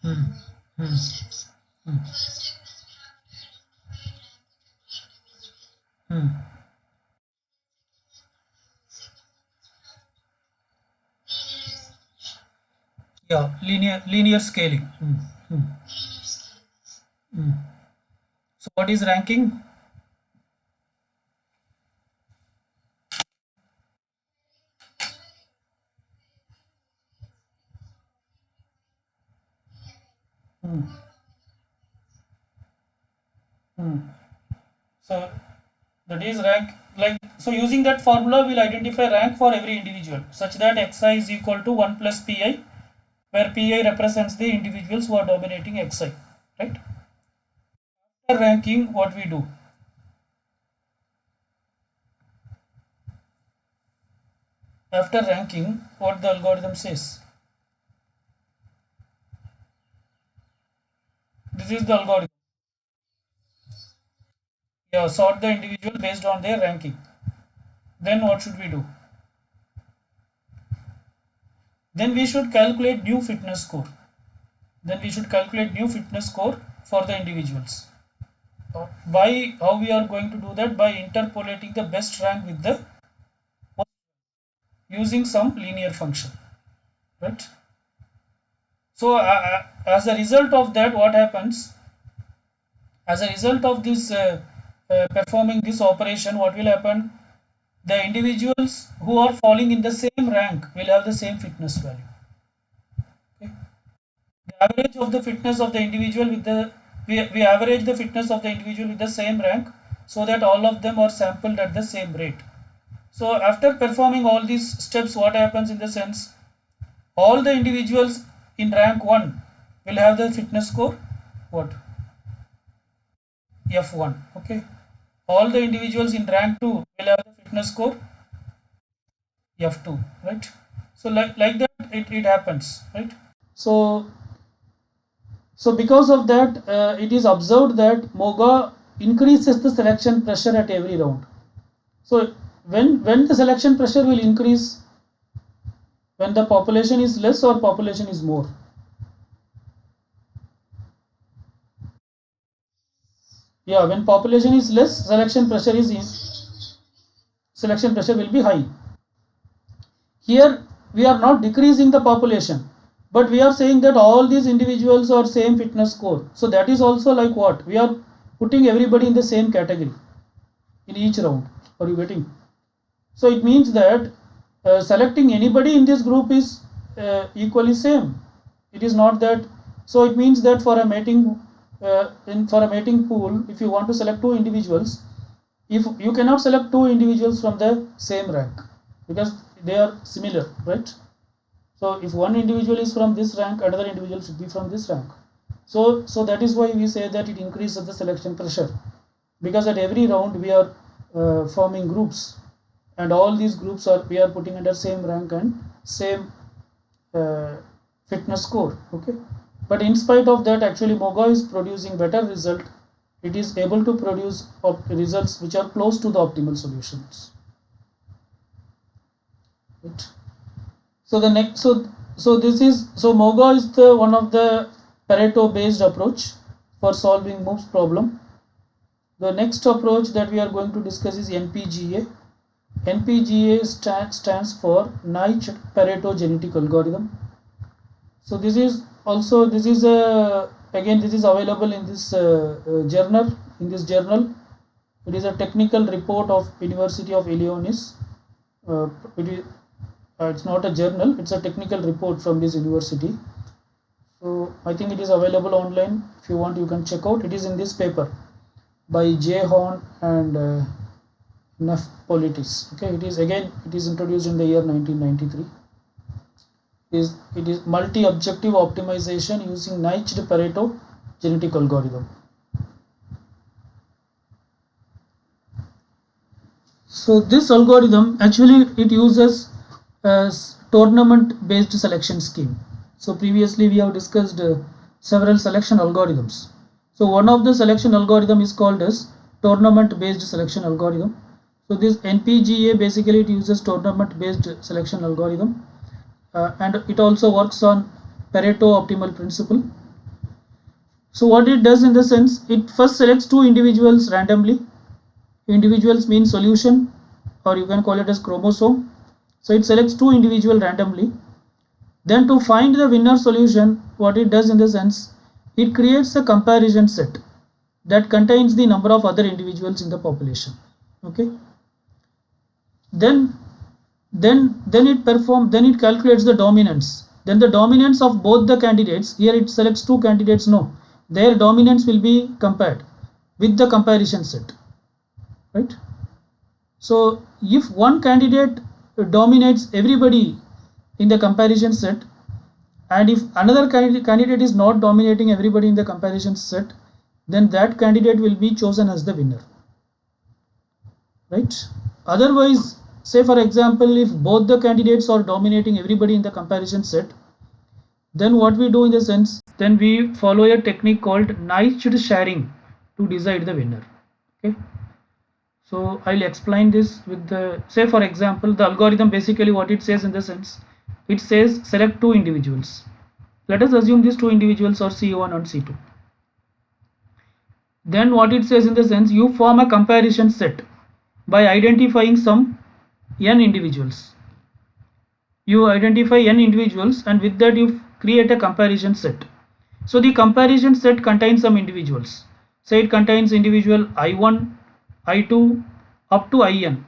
Hmm. Hmm. Hmm. Hmm. Yeah, linear scaling. Hmm. Hmm. Hmm. So what is ranking? Hmm. Hmm. So that is rank, like, so using that formula we'll identify rank for every individual such that xi is equal to 1 plus pi, where pi represents the individuals who are dominating xi, right? After ranking, what we do? After ranking, what the algorithm says? This is the algorithm. Yeah, sort the individual based on their ranking. Then what should we do? Then we should calculate new fitness score. For the individuals. By how we are going to do that? By interpolating the best rank with the using some linear function, right? So as a result of that, what happens? As a result of this performing this operation, what will happen? The individuals who are falling in the same rank will have the same fitness value. Okay? The average of the fitness of the individual with the we average the fitness of the individual with the same rank, so that all of them are sampled at the same rate. So after performing all these steps, what happens in the sense? All the individuals in rank 1 will have the fitness score what? F1. Okay, all the individuals in rank 2 will have the fitness score F2, right? So like that it happens, right? So because of that, it is observed that MOGA increases the selection pressure at every round. So when the selection pressure will increase? When the population is less or population is more? Yeah, when population is less, selection pressure is in. selection pressure will be high. Here we are not decreasing the population, but we are saying that all these individuals are same fitness score. So that is also like what? We are putting everybody in the same category in each round. Are you getting? So it means that selecting anybody in this group is equally same. It is not that. So it means that for a mating for a mating pool, if you want to select two individuals, if you cannot select two individuals from the same rank because they are similar, right? So if one individual is from this rank, another individual should be from this rank. So that is why we say that it increases the selection pressure, because at every round we are forming groups, and all these groups we are putting under same rank and same fitness score. Okay, but in spite of that, actually MOGA is producing better result. It is able to produce results which are close to the optimal solutions. Right. So the next, so MOGA is the one of the Pareto based approach for solving MOOPS problem. The next approach that we are going to discuss is NPGA. NPGA stands for Naiche Pareto genetic algorithm. So this is again this is available in this journal. It is a technical report of University of Illinois. It's not a journal, it's a technical report from this university. So I think it is available online. If you want, you can check out. It is in this paper by J. Horn and Nafpolitis. Okay, it is introduced in the year 1993. It is multi-objective optimization using Naiche Pareto genetic algorithm. So this algorithm actually it uses a tournament based selection scheme. So previously we have discussed several selection algorithms. So one of the selection algorithm is called as tournament based selection algorithm. So this NPGA basically it uses tournament based selection algorithm, and it also works on Pareto optimal principle. So what it does in the sense, it first selects two individuals randomly. Individuals mean solution, or you can call it as chromosome. So it selects two individuals randomly. Then to find the winner solution, what it does in the sense, it creates a comparison set that contains the number of other individuals in the population. Okay. Then it calculates the dominance. Then the dominance of both the candidates, here it selects two candidates, no, their dominance will be compared with the comparison set, right? So if one candidate dominates everybody in the comparison set, and if another candidate is not dominating everybody in the comparison set, then that candidate will be chosen as the winner, right? Otherwise, say for example, if both the candidates are dominating everybody in the comparison set, then what we do in the sense, then we follow a technique called Naiche sharing to decide the winner. Okay, so I'll explain this with the, say for example, the algorithm basically what it says in the sense, it says select two individuals. Let us assume these two individuals are C1 and C2. Then what it says in the sense, you form a comparison set by identifying some n individuals. You identify n individuals, and with that you create a comparison set. So the comparison set contains some individuals. Say it contains individual I1, I2 up to IN.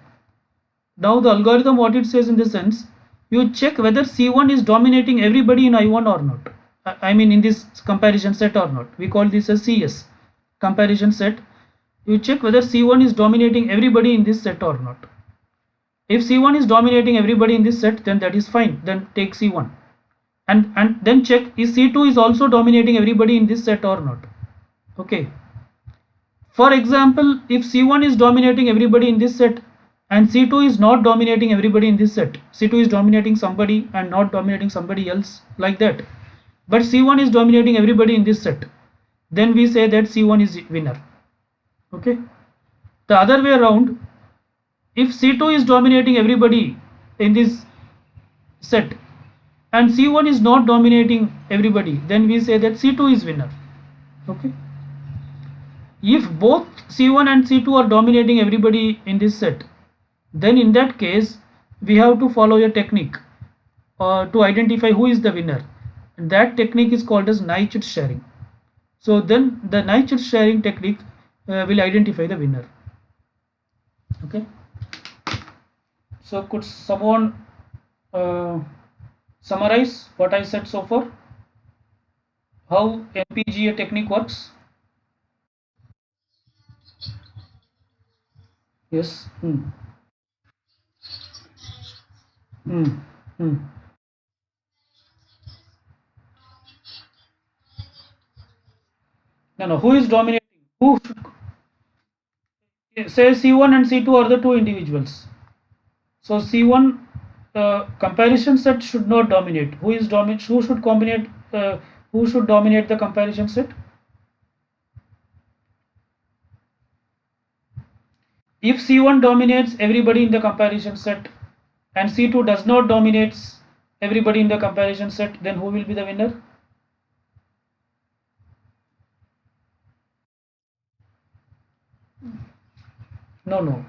Now the algorithm what it says in this sense, you check whether C1 is dominating everybody in I1 or not. I mean in this comparison set or not. We call this as CS, comparison set. You check whether C1 is dominating everybody in this set or not. If C1 is dominating everybody in this set, then that is fine. Then take C1. And then check is C2 is also dominating everybody in this set or not. Okay. For example, if C1 is dominating everybody in this set and C2 is not dominating everybody in this set, C2 is dominating somebody and not dominating somebody else, like that, but C1 is dominating everybody in this set, then we say that C1 is winner. Okay. The other way around, if C2 is dominating everybody in this set and C1 is not dominating everybody, then we say that C2 is winner. Okay. If both C1 and C2 are dominating everybody in this set, then in that case we have to follow a technique to identify who is the winner, and that technique is called as Naichut sharing. So then the Naichut sharing technique will identify the winner. Okay, so could someone summarize what I said so far, how MPGA technique works? Yes. Hmm. Hmm. No, no. Who is dominating? Who say C1 and C2 are the two individuals. So C1 comparison set should not dominate. Who is dominate? Who should combine? Who should dominate the comparison set? If C1 dominates everybody in the comparison set, and C2 does not dominates everybody in the comparison set, then who will be the winner? No, no.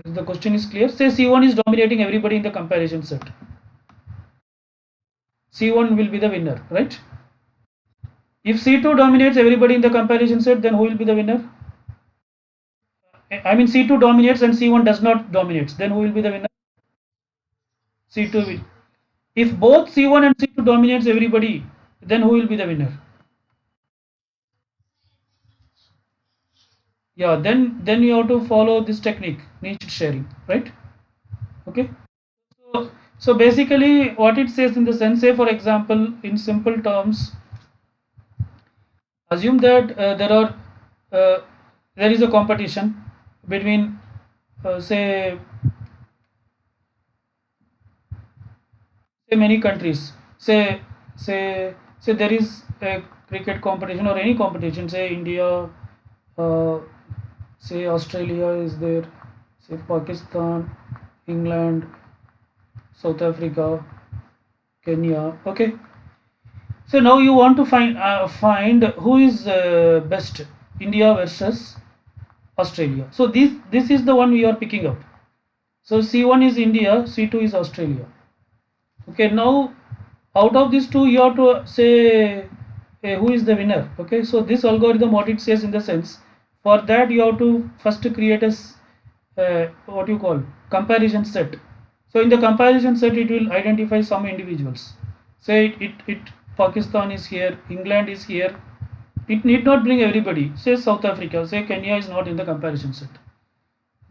The question is clear. Say C1 is dominating everybody in the comparison set. C1 will be the winner, right? If C2 dominates everybody in the comparison set, then who will be the winner? I mean C2 dominates and C1 does not dominates, then who will be the winner? C2 will. If both C1 and C2 dominates everybody, then who will be the winner? Yeah, then you have to follow this technique, niche sharing, right? Okay. So basically what it says in the sense, say for example, in simple terms, assume that uh, there is a competition between say many countries. Say there is a cricket competition or any competition, say India, uh, say Australia is there, say Pakistan, England, South Africa, Kenya. Okay. So now you want to find who is best, India versus Australia. So this is the one we are picking up. So C1 is India, C2 is Australia. Okay, now out of these two you have to say who is the winner. Okay, so this algorithm, what it says in the sense, for that you have to first create a what you call comparison set. So in the comparison set it will identify some individuals. Say it Pakistan is here, England is here. It need not bring everybody. Say South Africa, say Kenya is not in the comparison set.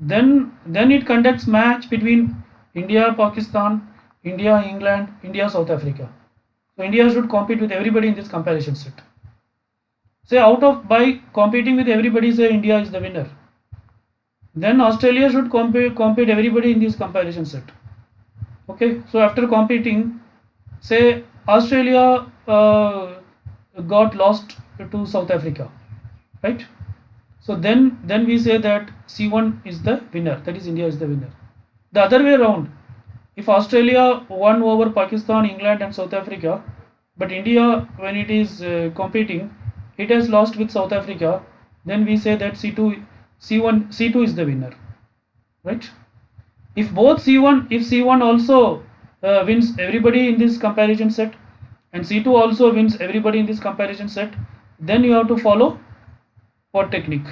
Then it conducts match between India, Pakistan, India, England, India, South Africa. So India should compete with everybody in this comparison set. Say by competing with everybody, say India is the winner. Then Australia should compete everybody in this comparison set. Okay, so after competing, say Australia got lost to South Africa, right? So then we say that C1 is the winner, that is India is the winner. The other way around, if Australia won over Pakistan, England and South Africa, but India when it is competing, it has lost with South Africa, then we say that C2 is the winner, right? If C1 also wins everybody in this comparison set, and C2 also wins everybody in this comparison set, then you have to follow what technique?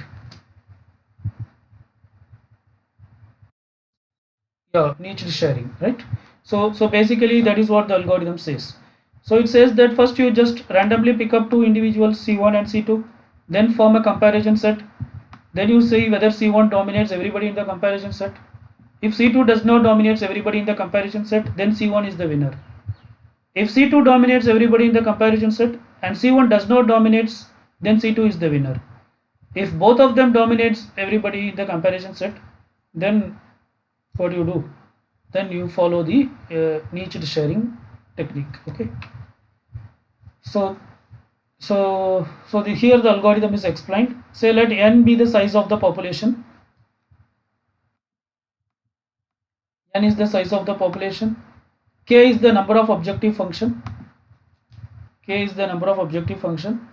Yeah, niche sharing, right? So basically that is what the algorithm says. So it says that first you just randomly pick up two individuals, C1 and C2, then form a comparison set. Then you see whether C1 dominates everybody in the comparison set. If C2 does not dominates everybody in the comparison set, then C1 is the winner. If C2 dominates everybody in the comparison set and C1 does not dominates, then C2 is the winner. If both of them dominates everybody in the comparison set, then what do you do? Then you follow the niche sharing technique. Okay. Here the algorithm is explained. Say let n be the size of the population. N is the size of the population. K is the number of objective function. K is the number of objective function.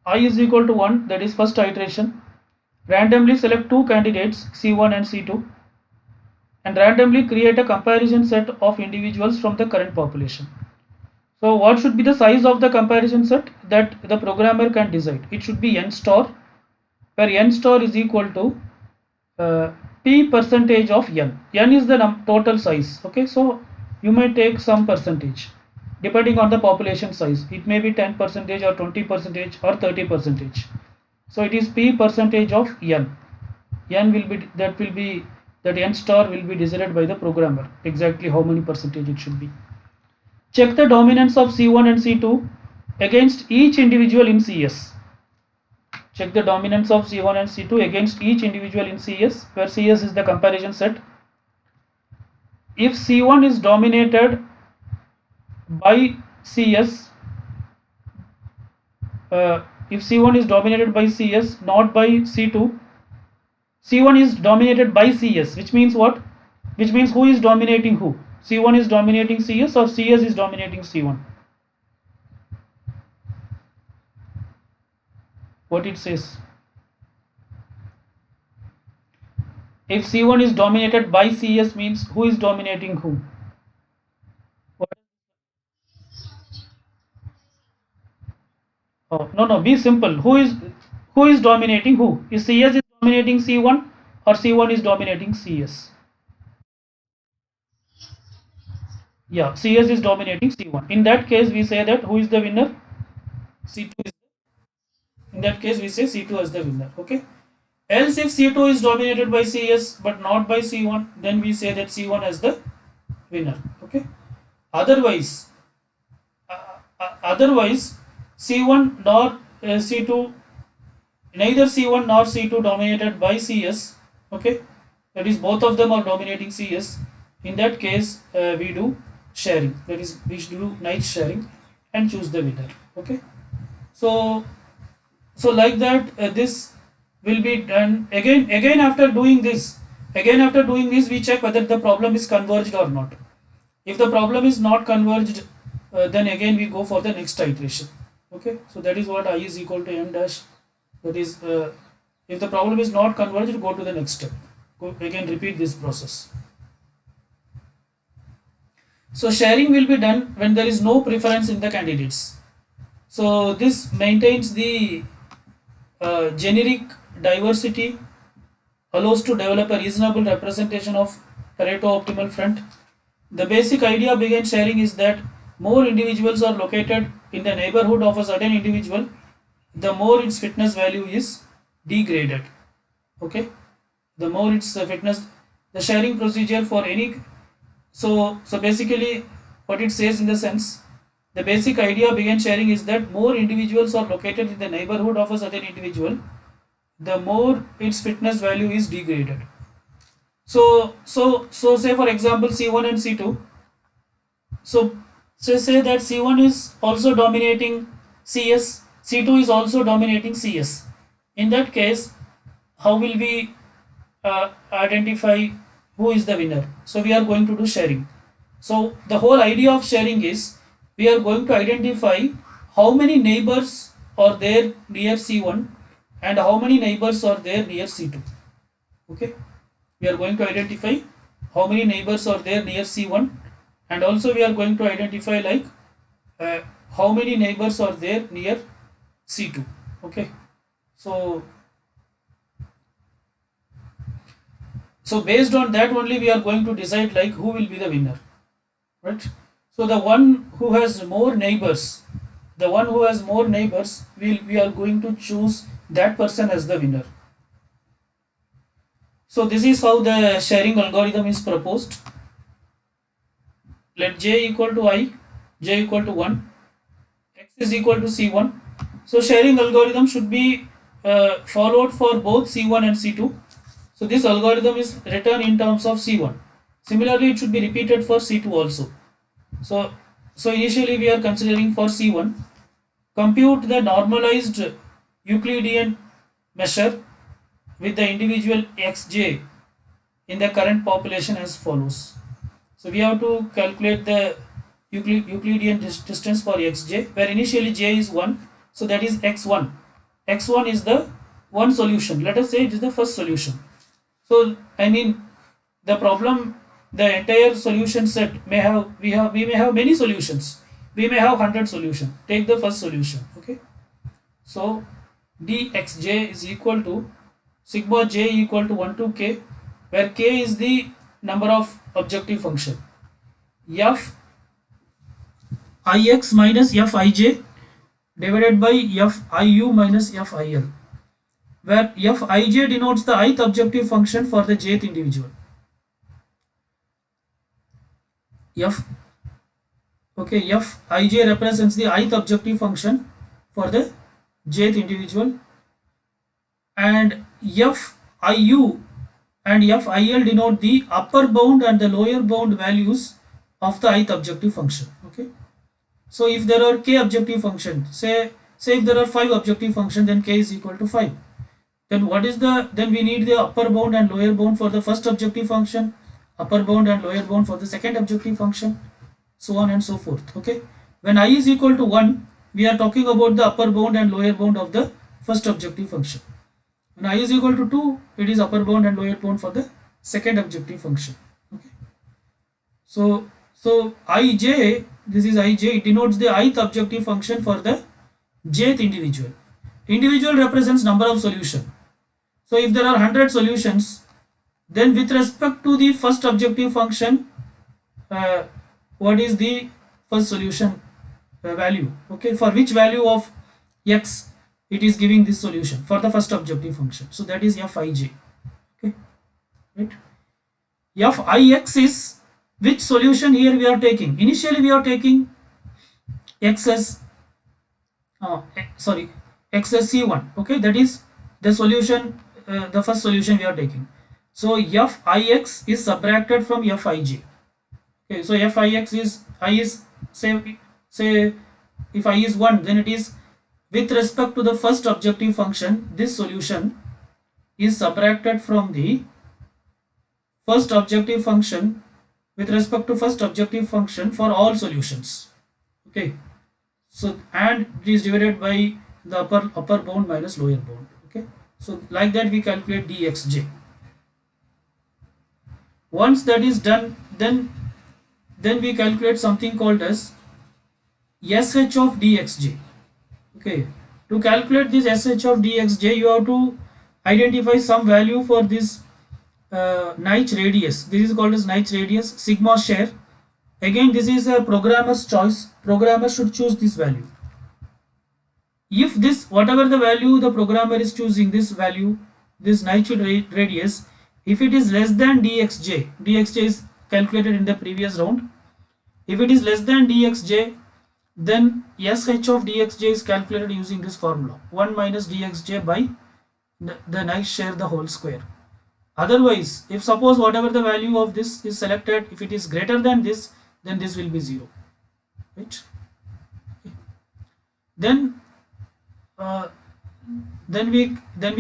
I is equal to 1, that is first iteration. Randomly select two candidates, C1 and C2. and randomly create a comparison set of individuals from the current population. So what should be the size of the comparison set that the programmer can decide? It should be n star, where n star is equal to p percentage of n. N is the total size. Okay, so you may take some percentage depending on the population size. It may be 10% or 20% or 30%. So it is p percentage of n. N will be that n star will be decided by the programmer exactly how many percentage it should be. Check the dominance of C1 and C2 against each individual in CS. Check the dominance of C1 and C2 against each individual in CS, where CS is the comparison set. If C1 is dominated by CS, if C1 is dominated by CS, not by C2, C1 is dominated by CS, which means what? Which means who is dominating who? C1 is dominating CS or CS is dominating C1? What it says? If C1 is dominated by CS means who is dominating who? What? Oh, no, be simple. Who is dominating who? Is CS is dominating C1 or C1 is dominating CS? Yeah, CS is dominating C1. In that case, we say that who is the winner? C2 is. In that case, we say C2 as the winner. Okay. Else, if C2 is dominated by CS but not by C1, then we say that C1 as the winner. Okay. Otherwise, C1 nor C2, neither C1 nor C2 dominated by CS. Okay. That is, both of them are dominating CS. In that case, we do sharing. That is, we should do nice sharing and choose the winner. Okay. So like that, this will be done again after doing this. We check whether the problem is converged or not. If the problem is not converged, then again we go for the next iteration. Okay, so that is what I is equal to m dash. That is, if the problem is not converged, go to the next step. Again repeat this process. So sharing will be done when there is no preference in the candidates. So this maintains the generic diversity, allows to develop a reasonable representation of Pareto optimal front. The basic idea behind sharing is that more individuals are located in the neighborhood of a certain individual, the more its fitness value is degraded. Okay, the more its fitness, the sharing procedure for any. So basically, what it says in the sense, the basic idea behind sharing is that more individuals are located in the neighborhood of a certain individual, the more its fitness value is degraded. So say for example C1 and C2. So say that C1 is also dominating CS, C2 is also dominating CS. In that case, how will we identify who is the winner? So we are going to do sharing. So the whole idea of sharing is we are going to identify how many neighbors are there near C1 and how many neighbors are there near C2. Okay, we are going to identify how many neighbors are there near C1, and also we are going to identify like how many neighbors are there near C2. Okay, so based on that only we are going to decide like who will be the winner, right? So the one who has more neighbors, we are going to choose that person as the winner. So this is how the sharing algorithm is proposed. Let j equal to I, j equal to 1, x is equal to C1. So sharing algorithm should be followed for both C1 and C2. So this algorithm is written in terms of C1. Similarly, it should be repeated for C2 also. So initially we are considering for C1, compute the normalized Euclidean measure with the individual xj in the current population as follows. So we have to calculate the Euclidean distance for xj, where initially j is 1, so that is x1. X1 is the one solution. Let us say it is the first solution. So I mean the problem, the entire solution set may have, we may have many solutions. We may have 100 solutions. Take the first solution. Okay. So dxj is equal to sigma j equal to 1 to k, where k is the number of objective function. F ix minus fij divided by fiu minus fil, where fij denotes the ith objective function for the jth individual. Fij represents the ith objective function for the jth individual, and fiu and fil denote the upper bound and the lower bound values of the ith objective function. Okay. So if there are k objective functions, say if there are 5 objective functions, then k is equal to 5. Then we need the upper bound and lower bound for the first objective function, upper bound and lower bound for the second objective function, so on and so forth. Okay. When I is equal to 1, we are talking about the upper bound and lower bound of the first objective function. When I is equal to 2, it is upper bound and lower bound for the second objective function. Okay. So ij, this is ij, it denotes the ith objective function for the jth individual. Individual represents number of solution. So if there are 100 solutions, then with respect to the first objective function, what is the first solution value? Okay, for which value of x it is giving this solution for the first objective function. So that is fij. Okay, right. Fix is which solution here we are taking. Initially we are taking x as c1. Okay, that is the solution, the first solution we are taking. So fix is subtracted from fij. Okay, so fix is, I is, say if I is 1, then it is with respect to the first objective function, this solution is subtracted from the first objective function with respect to first objective function for all solutions. Okay, so and it is divided by the upper bound minus lower bound. Okay, so like that we calculate dxj. Once that is done, then we calculate something called as sh of dxj. Okay, to calculate this sh of dxj, you have to identify some value for this Naiche radius. This is called as Naiche radius, sigma share. Again, this is a programmer's choice. Programmer should choose this value. If this, whatever the value the programmer is choosing, this value, this Naiche radius, if it is less than dxj, dxj is calculated in the previous round. If it is less than dxj, then sh of dxj is calculated using this formula, 1 minus dxj by the Naiche share the whole square. Otherwise, if suppose whatever the value of this is selected, if it is greater than this, then this will be 0, right? Then we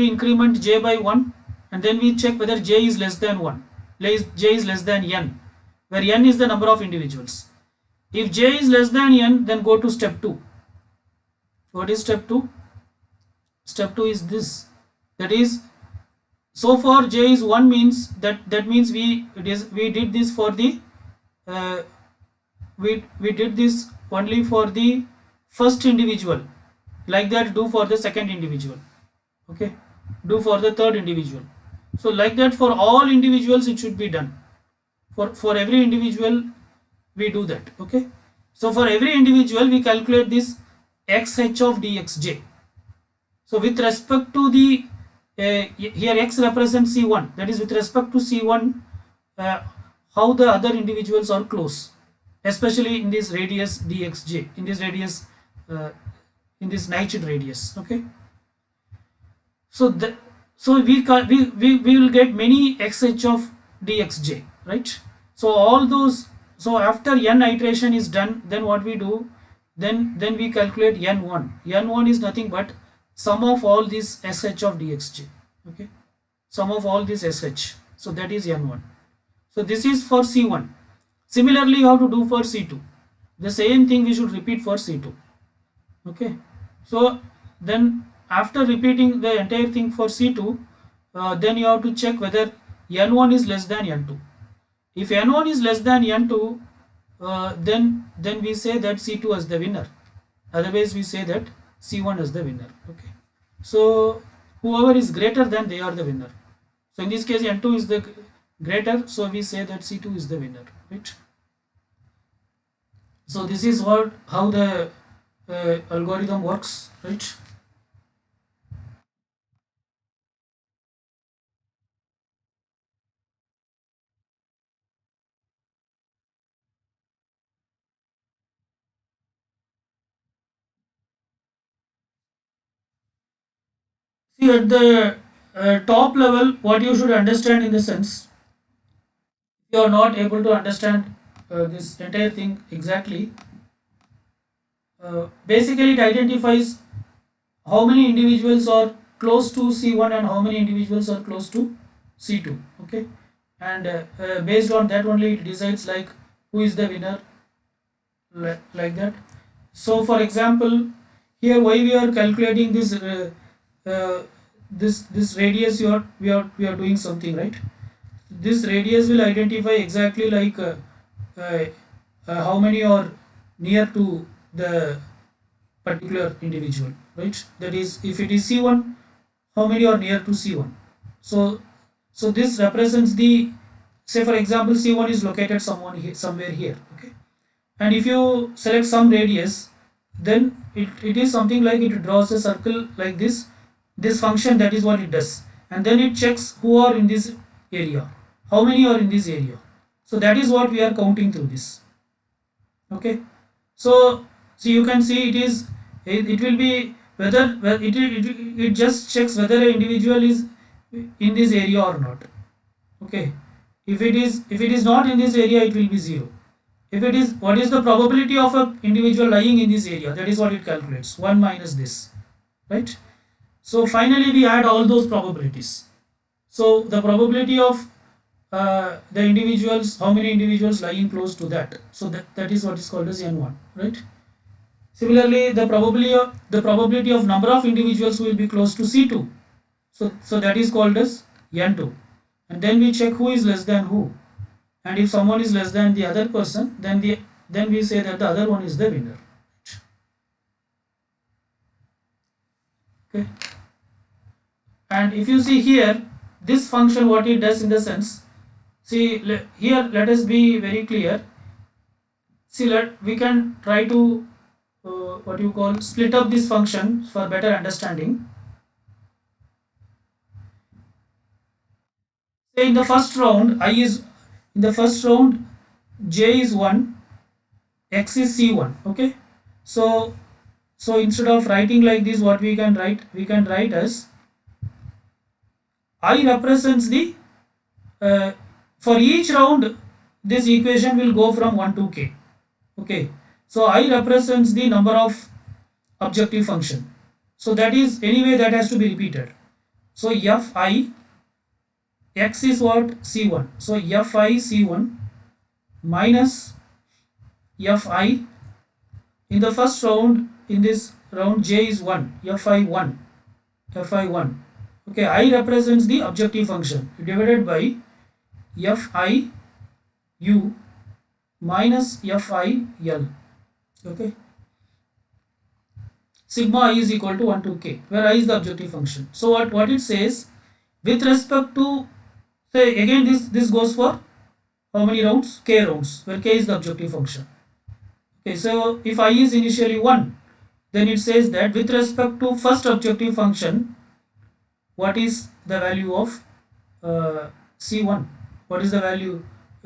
increment j by 1, and then we check whether j is less than 1, j is less than n, where n is the number of individuals. If j is less than n, then go to step 2. What is step 2? Step 2 is this, that is, so far j is 1 means that means we did this for the we did this only for the first individual. Like that do for the second individual. Okay, do for the third individual. So like that for all individuals it should be done. For every individual we do that. Okay, so for every individual we calculate this xh of dxj. So with respect to the here x represents c1, that is with respect to c1, how the other individuals are close, especially in this radius dxj, in this radius, in this Naiche radius. Okay, so we will get many xh of dxj, right? So all those, so after n iteration is done, then what we do, then we calculate n1. n1 is nothing but sum of all this sh of dxj. Okay, sum of all this sh, so that is n1. So this is for c1. Similarly you have to do for c2. The same thing we should repeat for c2. Okay, so then after repeating the entire thing for c2, then you have to check whether n1 is less than n2. If n1 is less than n2, then we say that C2 is the winner. Otherwise we say that C1 is the winner. Okay, so whoever is greater than, they are the winner. So in this case n2 is the greater, so we say that C2 is the winner, right? So this is what how the algorithm works, right? See, at the top level, what you should understand in the sense, you are not able to understand this entire thing exactly. Basically, it identifies how many individuals are close to C1 and how many individuals are close to C2. Okay, and based on that only it decides like who is the winner, like that. So, for example, here why we are calculating this this radius, we are doing something, right? This radius will identify exactly like uh, how many are near to the particular individual, right? That is, if it is C1, how many are near to C1. So this represents the, say for example, C1 is located somewhere here, okay, and if you select some radius, then it is something like it draws a circle like this function, that is what it does, and then it checks who are in this area, how many are in this area. So that is what we are counting through this. Okay, so you can see it will be whether it just checks whether an individual is in this area or not. Okay, if it is not in this area, it will be 0. If it is, what is the probability of a individual lying in this area, that is what it calculates, 1 minus this, right? So finally we add all those probabilities. So the probability of the individuals, how many individuals lying close to that, so that is what is called as n1, right? Similarly, the probability of number of individuals who will be close to C2, so that is called as n2, and then we check who is less than who, and if someone is less than the other person, then we say that the other one is the winner. Okay, and if you see here, this function, what it does in the sense, see here, let us be very clear. See, we can try to what you call split up this function for better understanding. Say in the first round, j is 1, x is c1. Okay, so instead of writing like this, what we can write as I represents the for each round, this equation will go from 1 to k. Okay, so I represents the number of objective function, so that is anyway that has to be repeated. So fi x is what, c1, so fi c1 minus fi in the first round, in this round j is 1, fi1. Okay, I represents the objective function divided by fi u minus fi l. Okay, sigma I is equal to 1 to k, where I is the objective function. So what it says, with respect to, say again, this goes for how many rounds, k rounds, where k is the objective function. Okay, so if I is initially 1, then it says that with respect to first objective function, what is the value of c1, what is the value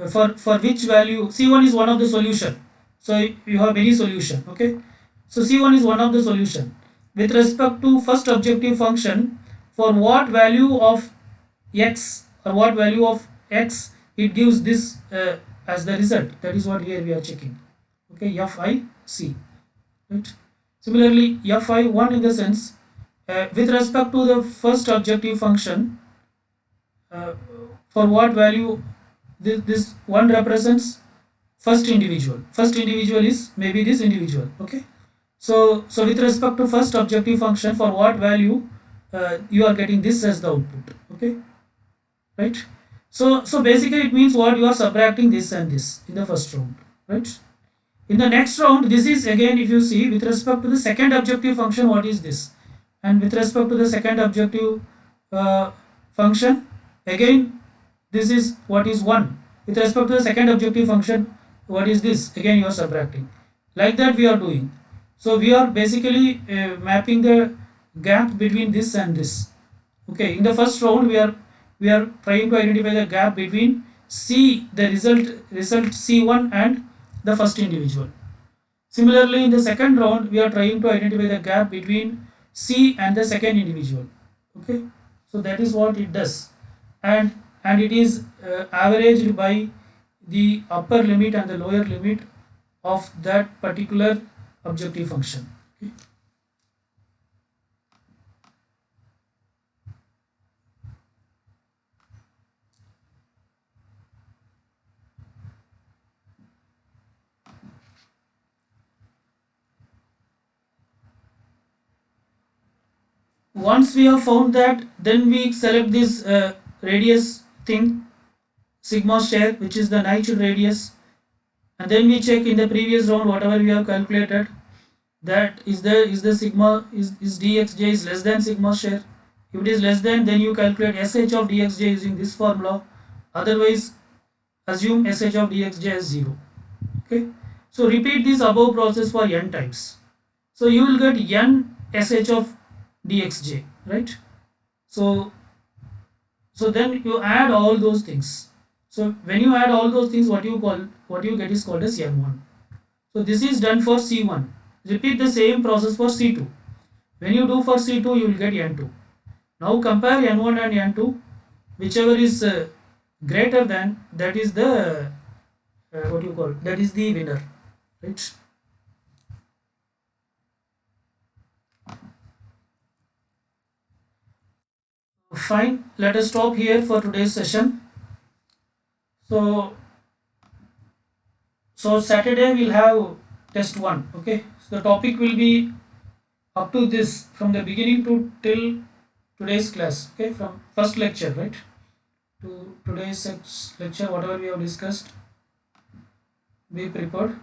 for which value, c1 is one of the solution, so you have any solution. Okay, so c1 is one of the solution. With respect to first objective function, for what value of x or what value of x, it gives this as the result, that is what here we are checking. Okay, fi c, right? Similarly, fi1 in the sense, with respect to the first objective function, for what value this one represents first individual is maybe this individual. Okay, so with respect to first objective function, for what value you are getting this as the output. Okay, right? So basically it means what, you are subtracting this and this in the first round, right? In the next round, this is again, if you see, with respect to the second objective function, what is this? And with respect to the second objective uh, function, again, this is what is 1. With respect to the second objective function, what is this? Again, you are subtracting. Like that we are doing. So we are basically mapping the gap between this and this. Okay, in the first round, we are trying to identify the gap between the result C1 and the first individual. Similarly, in the second round, we are trying to identify the gap between C and the second individual. Okay, so that is what it does, and it is averaged by the upper limit and the lower limit of that particular objective function. Okay. Once we have found that, then we select this radius thing, sigma share, which is the naive radius, and then we check in the previous round whatever we have calculated, that is the sigma is dxj is less than sigma share. If it is less than, then you calculate sh of dxj using this formula. Otherwise, assume sh of dxj as 0. Okay, so repeat this above process for n times. So you will get n sh of dxj, right? So so then you add all those things. So when you add all those things, what you get is called as n1. So this is done for C1. Repeat the same process for C2. When you do for C2, you will get N2. Now compare N1 and N2. Whichever is greater than, that is the what you call, that is the winner, right? Fine. Let us stop here for today's session. So Saturday we'll have test 1. Okay. So the topic will be up to this, from the beginning to till today's class. Okay, from first lecture, right, to today's lecture, whatever we have discussed, be prepared.